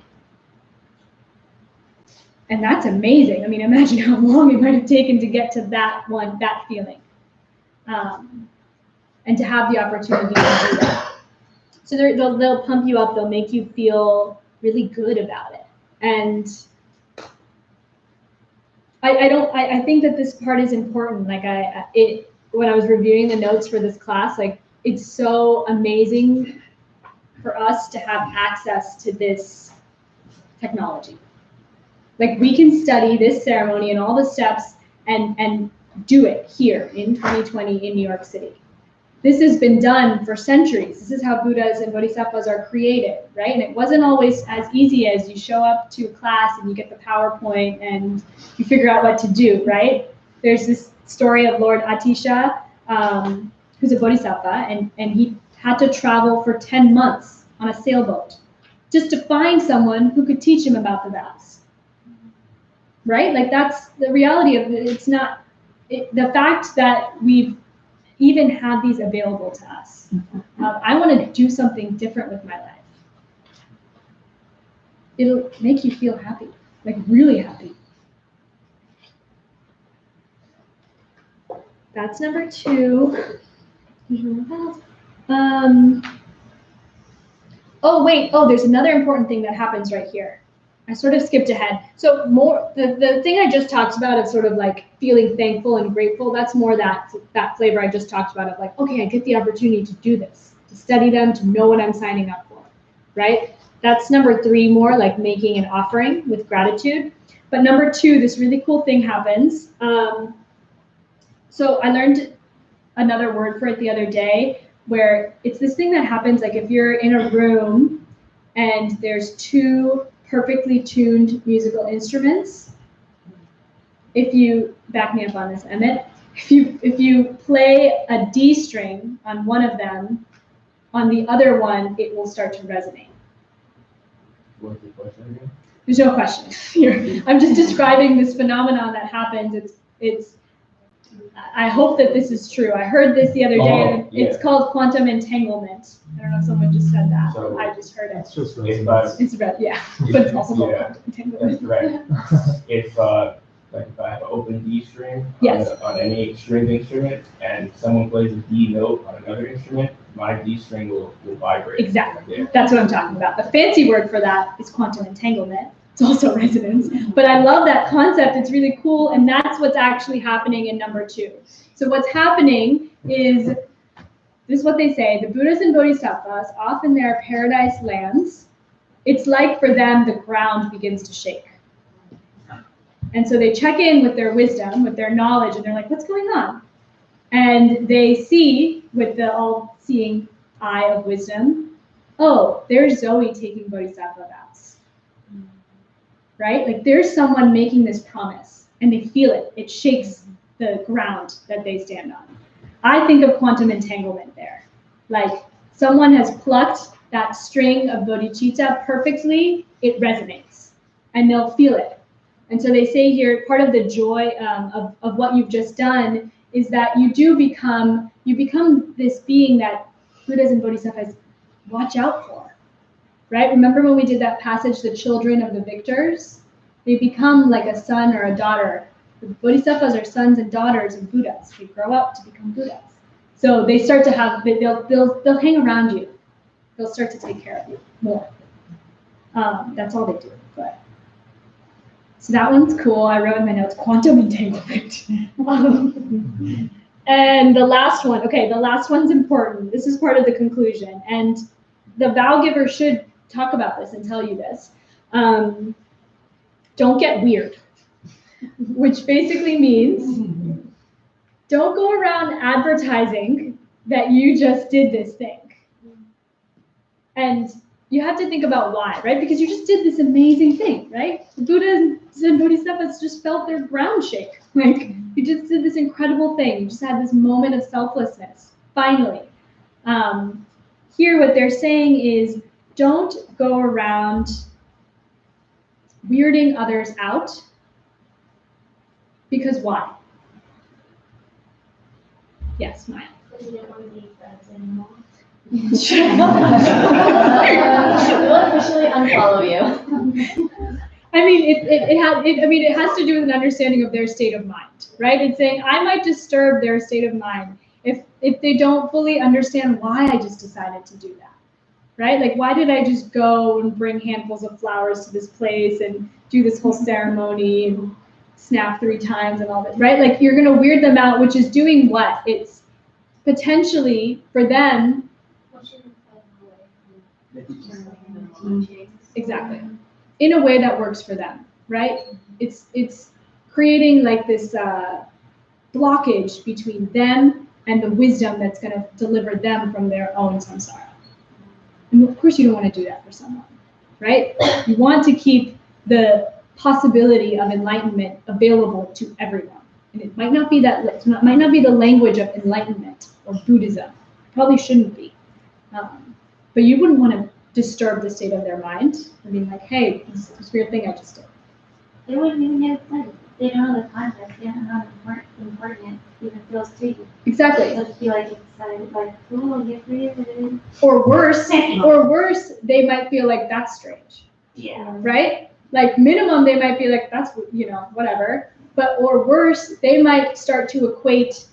And that's amazing. I mean, imagine how long it might have taken to get to that feeling. And to have the opportunity to do that. So they'll pump you up, they'll make you feel really good about it. And I think that this part is important. Like when I was reviewing the notes for this class, like it's so amazing for us to have access to this technology. Like we can study this ceremony and all the steps and do it here in 2020 in New York City. This has been done for centuries. This is how Buddhas and Bodhisattvas are created, right? And it wasn't always as easy as you show up to class and you get the PowerPoint and you figure out what to do, right? There's this story of Lord Atisha, who's a Bodhisattva, and he had to travel for 10 months on a sailboat just to find someone who could teach him about the vows, right? Like that's the reality of it. It's not, the fact that we've even have these available to us. I want to do something different with my life. It'll make you feel happy, like really happy. That's number 2. Oh wait, there's another important thing that happens right here. I sort of skipped ahead. So the thing I just talked about of sort of like feeling thankful and grateful, that's more that flavor I just talked about of like, okay, I get the opportunity to do this, to study them, to know what I'm signing up for, right? That's number 3, more like making an offering with gratitude. But number 2, this really cool thing happens. So I learned another word for it the other day, where it's this thing that happens like if you're in a room and there's 2 perfectly tuned musical instruments. If you back me up on this, Emmett, if you play a D string on one of them, on the other one it will start to resonate. What's the question again? There's no question here. I'm just describing this phenomenon that happens. It's. I hope that this is true. I heard this the other day. And it's called quantum entanglement. I don't know if someone just said that. So I just heard it. It's just it's red, yeah. But it's also called quantum entanglement. That's right. If like if I have an open D string on any stringed instrument and someone plays a D note on another instrument, my D string will vibrate. Exactly. Yeah. That's what I'm talking about. The fancy word for that is quantum entanglement. It's also resonance. But I love that concept. It's really cool. And that's what's actually happening in number 2. So what's happening is, this is what they say, the Buddhas and Bodhisattvas, off in their paradise lands, it's like for them the ground begins to shake. And so they check in with their wisdom, with their knowledge, and they're like, what's going on? And they see, with the all-seeing eye of wisdom, oh, there's Zoe taking Bodhisattva vows. Right? Like there's someone making this promise and they feel it. It shakes the ground that they stand on. I think of quantum entanglement there. Like someone has plucked that string of bodhicitta perfectly, it resonates and they'll feel it. And so they say here, part of the joy of what you've just done is that you become this being that Buddhas and Bodhisattvas watch out for. Right? Remember when we did that passage, the children of the victors? They become like a son or a daughter. The Bodhisattvas are sons and daughters of Buddhas. They grow up to become Buddhas. So they start to have, they'll hang around you. They'll start to take care of you more. That's all they do. But so that one's cool. I wrote in my notes, quantum entanglement. And the last one, okay, the last one's important. This is part of the conclusion. And the vow giver should talk about this and tell you this. Don't get weird, which basically means don't go around advertising that you just did this thing. And you have to think about why, right? Because you just did this amazing thing, right? The Buddhas and Bodhisattvas just felt their ground shake. Like, you just did this incredible thing. You just had this moment of selflessness, finally. Here, what they're saying is, don't go around weirding others out, because why? Yes, Maya. Because you don't want to be friends anymore. We'll officially unfollow you. I mean, it has to do with an understanding of their state of mind, right? It's saying I might disturb their state of mind if they don't fully understand why I just decided to do that. Right? Like, why did I just go and bring handfuls of flowers to this place and do this whole ceremony and snap 3 times and all that, right? Like, you're going to weird them out, which is doing what? It's potentially, for them, exactly, in a way that works for them, right? It's creating like this blockage between them and the wisdom that's going to deliver them from their own samsara. And of course you don't want to do that for someone, right? You want to keep the possibility of enlightenment available to everyone. And it might not be that, it might not be the language of enlightenment or Buddhism. It probably shouldn't be. But you wouldn't want to disturb the state of their mind. I mean, like, hey, this weird thing I just did. They wouldn't even get excited. They don't know the context. They don't know how important it even feels to you. Exactly. They'll just be like excited, like, oh, get free of it. Or worse, they might feel like that's strange. Yeah. Right? Like minimum, they might be like, that's, whatever. But or worse, they might start to equate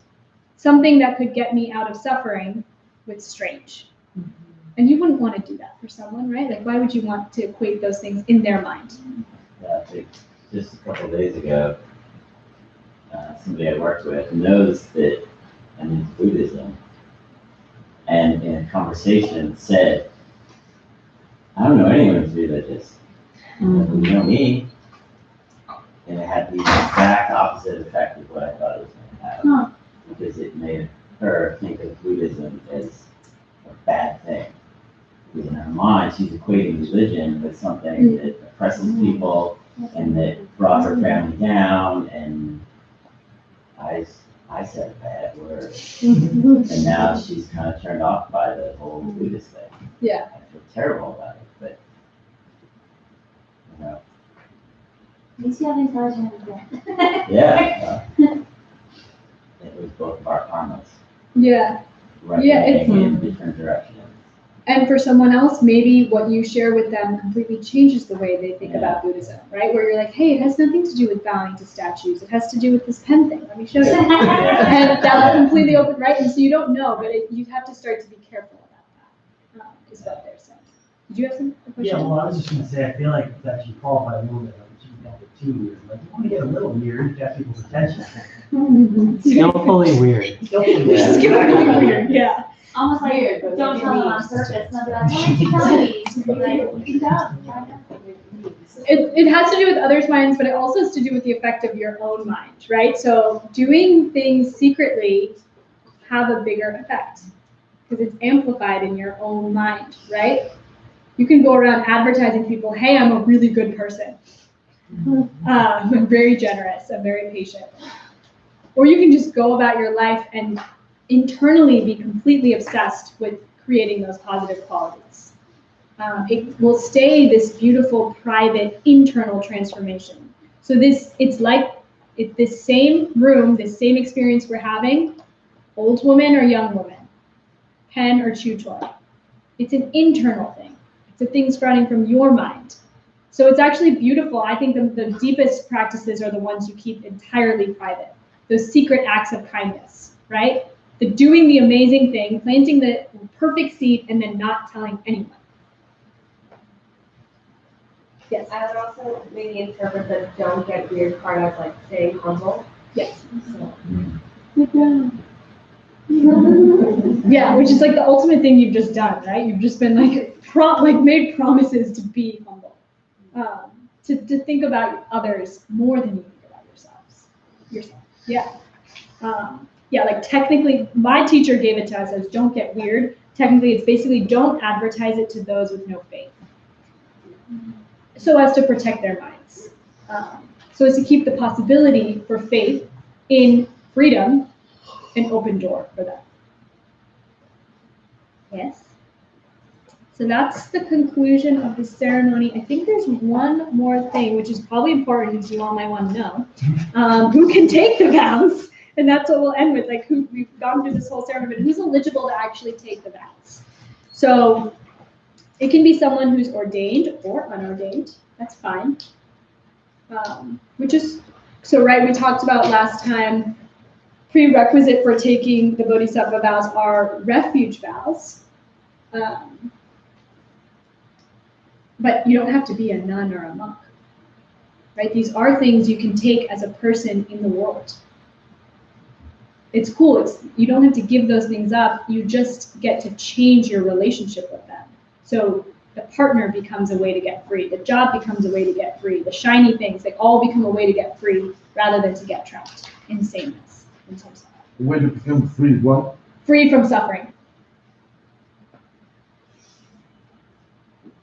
something that could get me out of suffering with strange. And you wouldn't want to do that for someone, right? Like, why would you want to equate those things in their mind? Yeah, I think just a couple of days ago, somebody I worked with knows that I'm into Buddhism, and in a conversation said, I don't know anyone who's religious. You know me. And it had the exact opposite effect of what I thought it was going to have. Because it made her think of Buddhism as a bad thing. Because in her mind, she's equating religion with something that oppresses people and that brought her family down. And I said a bad word. And now she's kind of turned off by the whole Buddhist thing. Yeah. I feel terrible about it, but At least you have intelligence again. yeah. It was both of our karmas. Yeah. It's in different directions. And for someone else, maybe what you share with them completely changes the way they think about Buddhism, right? Where you're like, hey, it has nothing to do with bowing to statues. It has to do with this pen thing. Let me show you. And that'll completely open, right? And so you don't know, but you have to start to be careful about that, is what they're saying. Did you have some question? Yeah, well, I was just going to say, I feel like it's actually qualified a little bit. She's got it 2 years. Like, you want to get a little weird, get people's attention. Skillfully weird. Skillfully weird, yeah. Almost like, Weird, but don't what tell do them you on mean? purpose. And they'll be like, why did you tell me? And be like, you don't. It has to do with others' minds, but it also has to do with the effect of your own mind, right? So doing things secretly have a bigger effect because it's amplified in your own mind, right? You can go around advertising to people, hey, I'm a really good person. I'm very generous, I'm very patient. Or you can just go about your life and internally be completely obsessed with creating those positive qualities. It will stay this beautiful, private, internal transformation. So it's like this same room, this same experience we're having, old woman or young woman, pen or chew toy. It's an internal thing. It's a thing sprouting from your mind. So it's actually beautiful. I think the deepest practices are the ones you keep entirely private. Those secret acts of kindness, right? The doing the amazing thing, planting the perfect seed, and then not telling anyone. Yes. I would also maybe interpret the don't get weird part as like staying humble. Yes. So. Yeah, which is like the ultimate thing you've just done, right? You've just been like made promises to be humble, to think about others more than you think about yourself. Yeah. Yeah, like technically, my teacher gave it to us as don't get weird. Technically, it's basically don't advertise it to those with no faith, so as to protect their minds. So as to keep the possibility for faith in freedom an open door for them. Yes. So that's the conclusion of the ceremony. I think there's one more thing, which is probably important, as you all might want to know. Who can take the vows? And that's what we'll end with. Like, we've gone through this whole ceremony, but who's eligible to actually take the vows? So it can be someone who's ordained or unordained. That's fine. Right, we talked about last time, prerequisite for taking the Bodhisattva vows are refuge vows. But you don't have to be a nun or a monk, right? These are things you can take as a person in the world. It's cool. You don't have to give those things up. You just get to change your relationship with them. So the partner becomes a way to get free. The job becomes a way to get free. The shiny things, they all become a way to get free rather than to get trapped in sameness. in terms of The way to become free, what? free from suffering.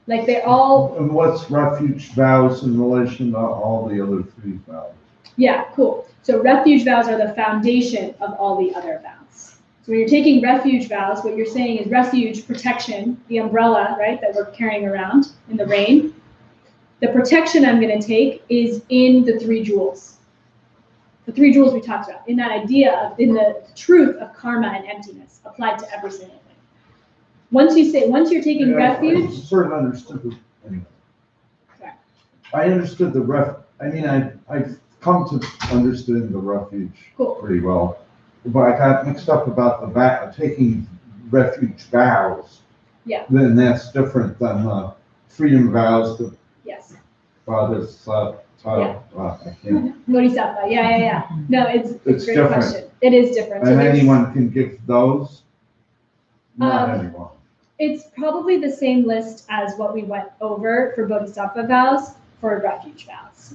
Like they all. And what's refuge vows in relation to all the other 3 vows? Yeah, cool. So refuge vows are the foundation of all the other vows. So when you're taking refuge vows, what you're saying is refuge, protection, the umbrella, right, that we're carrying around in the rain. The protection I'm going to take is in the 3 jewels. The 3 jewels we talked about, in that idea of, in the truth of karma and emptiness applied to every single thing. Once you're taking refuge. I sort of understood the, anyway. Sorry. I understood I've come to understand the refuge pretty well. But I got mixed up about the taking refuge vows. Yeah. Then that's different than the freedom vows that. Yes. Bodhisattva. I can't. Bodhisattva. Yeah. No, it's a great different. question. It is different. And So anyone can give those? Not anyone. It's probably the same list as what we went over for Bodhisattva vows for refuge vows.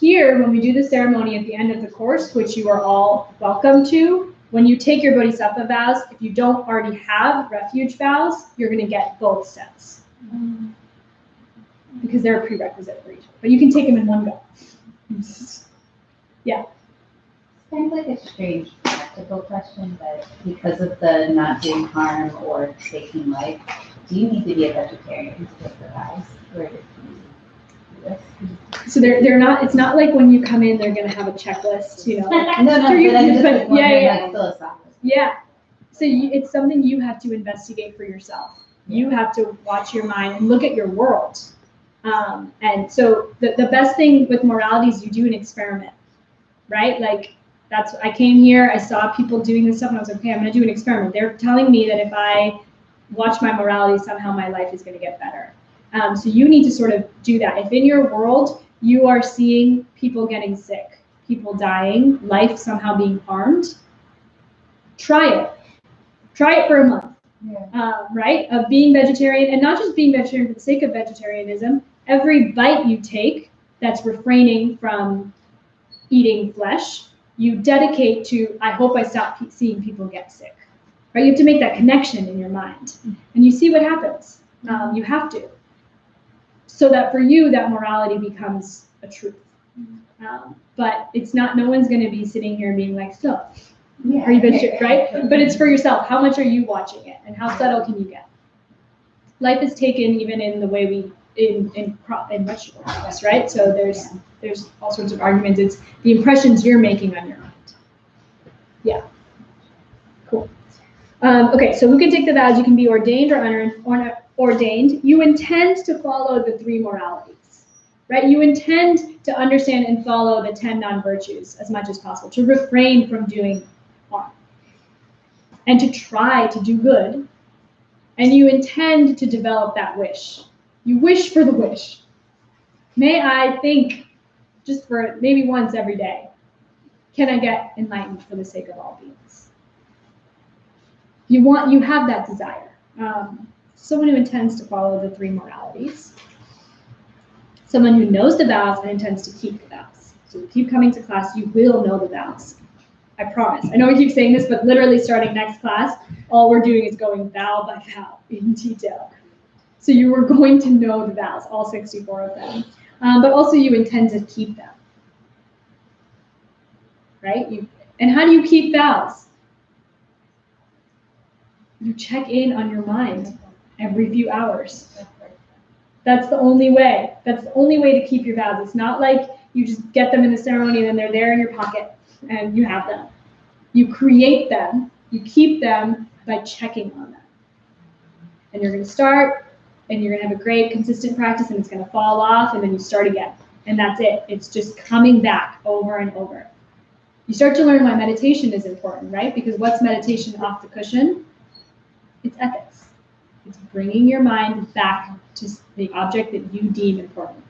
Here, when we do the ceremony at the end of the course, which you are all welcome to, when you take your Bodhisattva vows, if you don't already have refuge vows, you're going to get both sets. Because they're a prerequisite for each. But you can take them in one go. Yeah. It's kind of like a strange practical question, but because of the not doing harm or taking life, do you need to be a vegetarian to take the vows? Or so they're not, it's not like when you come in, they're going to have a checklist, you know. Like, no, but I'm just like yeah. philosophically. Yeah. So it's something you have to investigate for yourself. You have to watch your mind and look at your world. And so the best thing with morality is you do an experiment, right? Like I came here, I saw people doing this stuff and I was like, okay, I'm going to do an experiment. They're telling me that if I watch my morality, somehow my life is going to get better. So you need to sort of do that. If in your world, you are seeing people getting sick, people dying, life somehow being harmed, try it. Try it for a month. Yeah. Right? Of being vegetarian, and not just being vegetarian for the sake of vegetarianism. Every bite you take that's refraining from eating flesh, you dedicate to, I hope I stop seeing people get sick. Right? You have to make that connection in your mind. And you see what happens. You have to. So that for you, that morality becomes a truth. But it's not, no one's going to be sitting here being like, so, are you vegetarian, right? But it's for yourself. How much are you watching it? And how subtle can you get? Life is taken even in the way we, in vegetable crops, right? So there's all sorts of arguments. It's the impressions you're making on your mind. Yeah. Cool. Okay, so who can take the vows? You can be ordained or unordained. You intend to follow the 3 moralities, right? You intend to understand and follow the 10 non-virtues as much as possible, to refrain from doing harm, and to try to do good. And you intend to develop that wish. You wish for the wish. May I think, just for maybe once every day, can I get enlightened for the sake of all beings? You have that desire. Someone who intends to follow the 3 moralities. Someone who knows the vows and intends to keep the vows. So you keep coming to class, you will know the vows. I promise. I know we keep saying this, but literally starting next class, all we're doing is going vow by vow in detail. So you are going to know the vows, all 64 of them. But also you intend to keep them. Right? And how do you keep vows? You check in on your mind every few hours. That's the only way. That's the only way to keep your vows. It's not like you just get them in the ceremony and then they're there in your pocket and you have them. You create them, you keep them by checking on them. And you're going to start and you're going to have a great consistent practice and it's going to fall off and then you start again. And that's it. It's just coming back over and over. You start to learn why meditation is important, right? Because what's meditation off the cushion? It's ethics. It's bringing your mind back to the object that you deem important.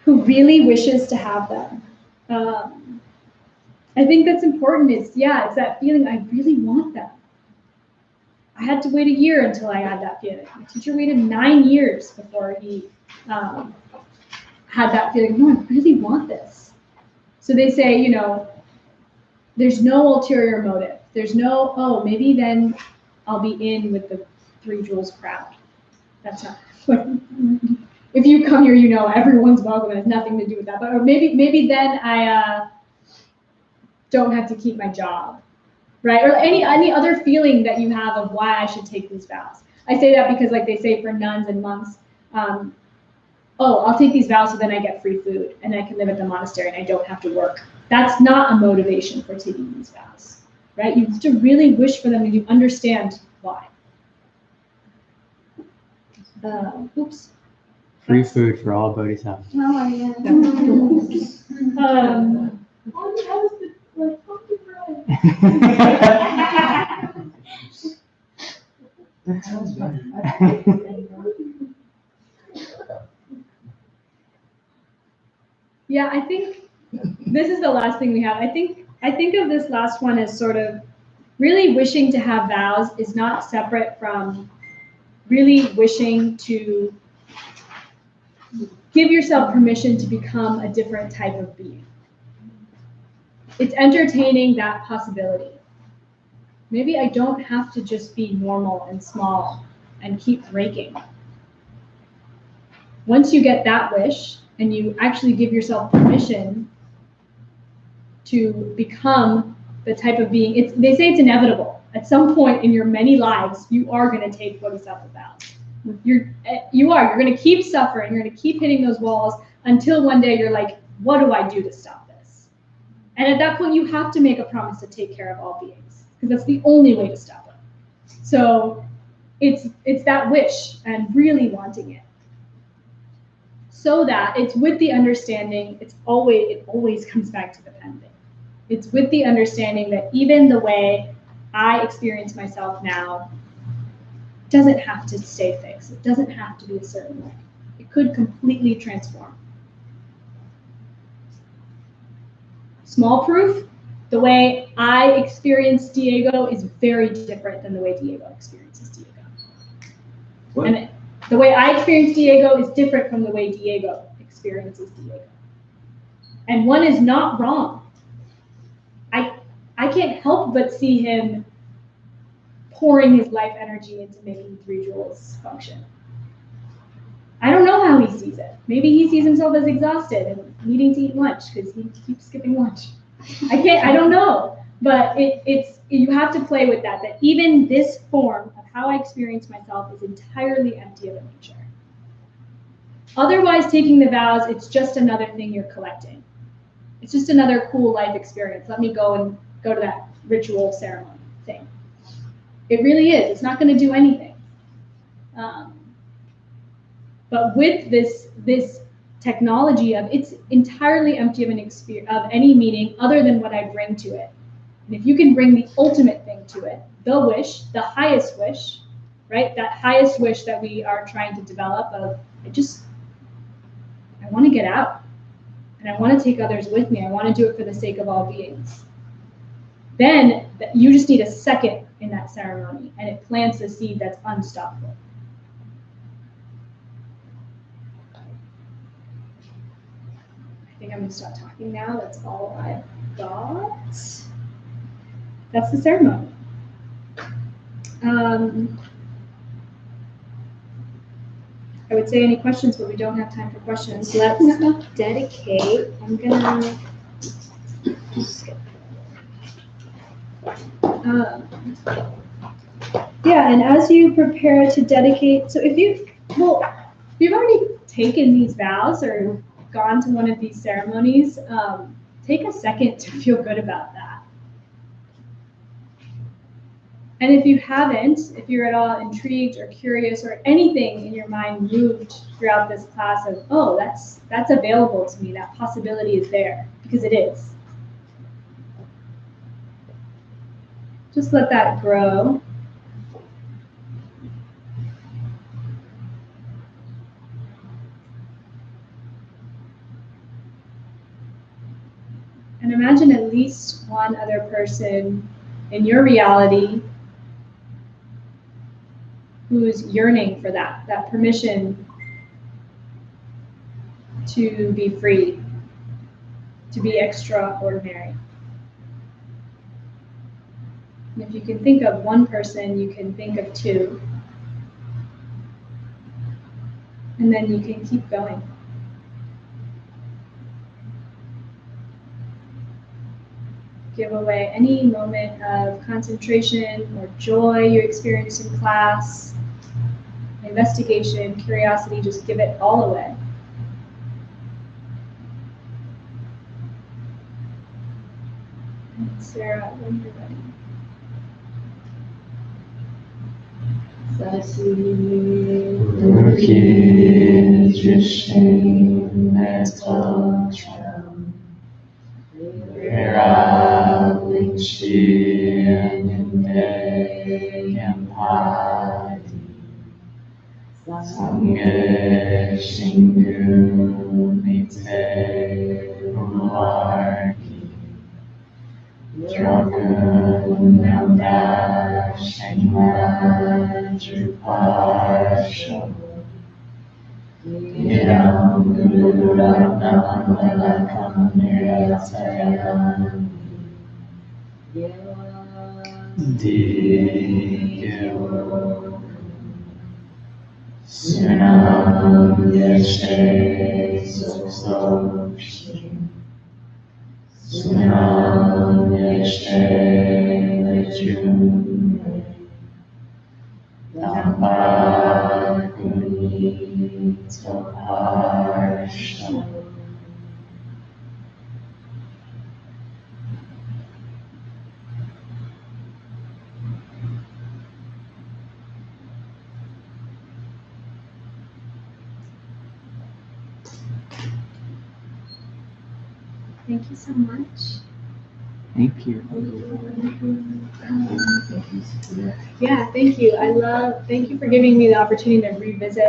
Who really wishes to have them. I think that's important. It's that feeling, I really want them. I had to wait a year until I had that feeling. My teacher waited 9 years before he had that feeling, no, I really want this. So they say, you know, there's no ulterior motive. There's no, oh, maybe then I'll be in with the 3 Jewels crowd. That's not, if you come here, you know, everyone's welcome. It has nothing to do with that. But or maybe then I don't have to keep my job, right? Or any other feeling that you have of why I should take these vows. I say that because, like they say for nuns and monks, oh, I'll take these vows so then I get free food and I can live at the monastery and I don't have to work. That's not a motivation for taking these vows, right? You have to really wish for them and you understand why. Oops. Free food for all Bodhisattvas. Oh, yeah. Yeah, I think this is the last thing we have. I think of this last one as sort of really wishing to have vows is not separate from really wishing to give yourself permission to become a different type of being. It's entertaining that possibility. Maybe I don't have to just be normal and small and keep breaking. Once you get that wish and you actually give yourself permission to become the type of being, they say it's inevitable. At some point in your many lives, you are going to take Bodhisattva vows. You're going to keep suffering. You're going to keep hitting those walls until one day you're like, what do I do to stop this? And at that point, you have to make a promise to take care of all beings because that's the only way to stop it. So it's that wish and really wanting it. So that it's with the understanding, it always comes back to the pen thing. It's with the understanding that even the way I experience myself now doesn't have to stay fixed. It doesn't have to be a certain way. It could completely transform. Small proof, the way I experience Diego is very different than the way Diego experiences Diego. What? And the way I experience Diego is different from the way Diego experiences Diego. And one is not wrong. I can't help but see him pouring his life energy into making 3 Jewels function. I don't know how he sees it. Maybe he sees himself as exhausted and needing to eat lunch because he keeps skipping lunch. I don't know. But you have to play with that even this form of how I experience myself is entirely empty of a nature. Otherwise, taking the vows, it's just another thing you're collecting. It's just another cool life experience. Let me go to that ritual ceremony thing. It really is. It's not going to do anything. But with this technology of it's entirely empty of any meaning other than what I bring to it. And if you can bring the ultimate thing to it, the wish, the highest wish, right? That highest wish that we are trying to develop of I want to get out. And I want to take others with me. I want to do it for the sake of all beings. Then you just need a second in that ceremony, and it plants a seed that's unstoppable. I think I'm going to stop talking now. That's all I've got. That's the ceremony. I would say any questions, but we don't have time for questions. Let's dedicate. I'm gonna skip. Yeah, and as you prepare to dedicate, so if you've already taken these vows or gone to one of these ceremonies, take a second to feel good about that. And if you haven't, if you're at all intrigued or curious or anything in your mind moved throughout this class of, oh, that's available to me, that possibility is there, because it is. Just let that grow. And imagine at least one other person in your reality who's yearning for that permission to be free, to be extraordinary. And if you can think of one person, you can think of two. And then you can keep going. Give away any moment of concentration or joy you experienced in class, investigation, curiosity, just give it all away. And Sarah, when you're ready. Thank you so much. Thank you. Yeah, thank you. Thank you for giving me the opportunity to revisit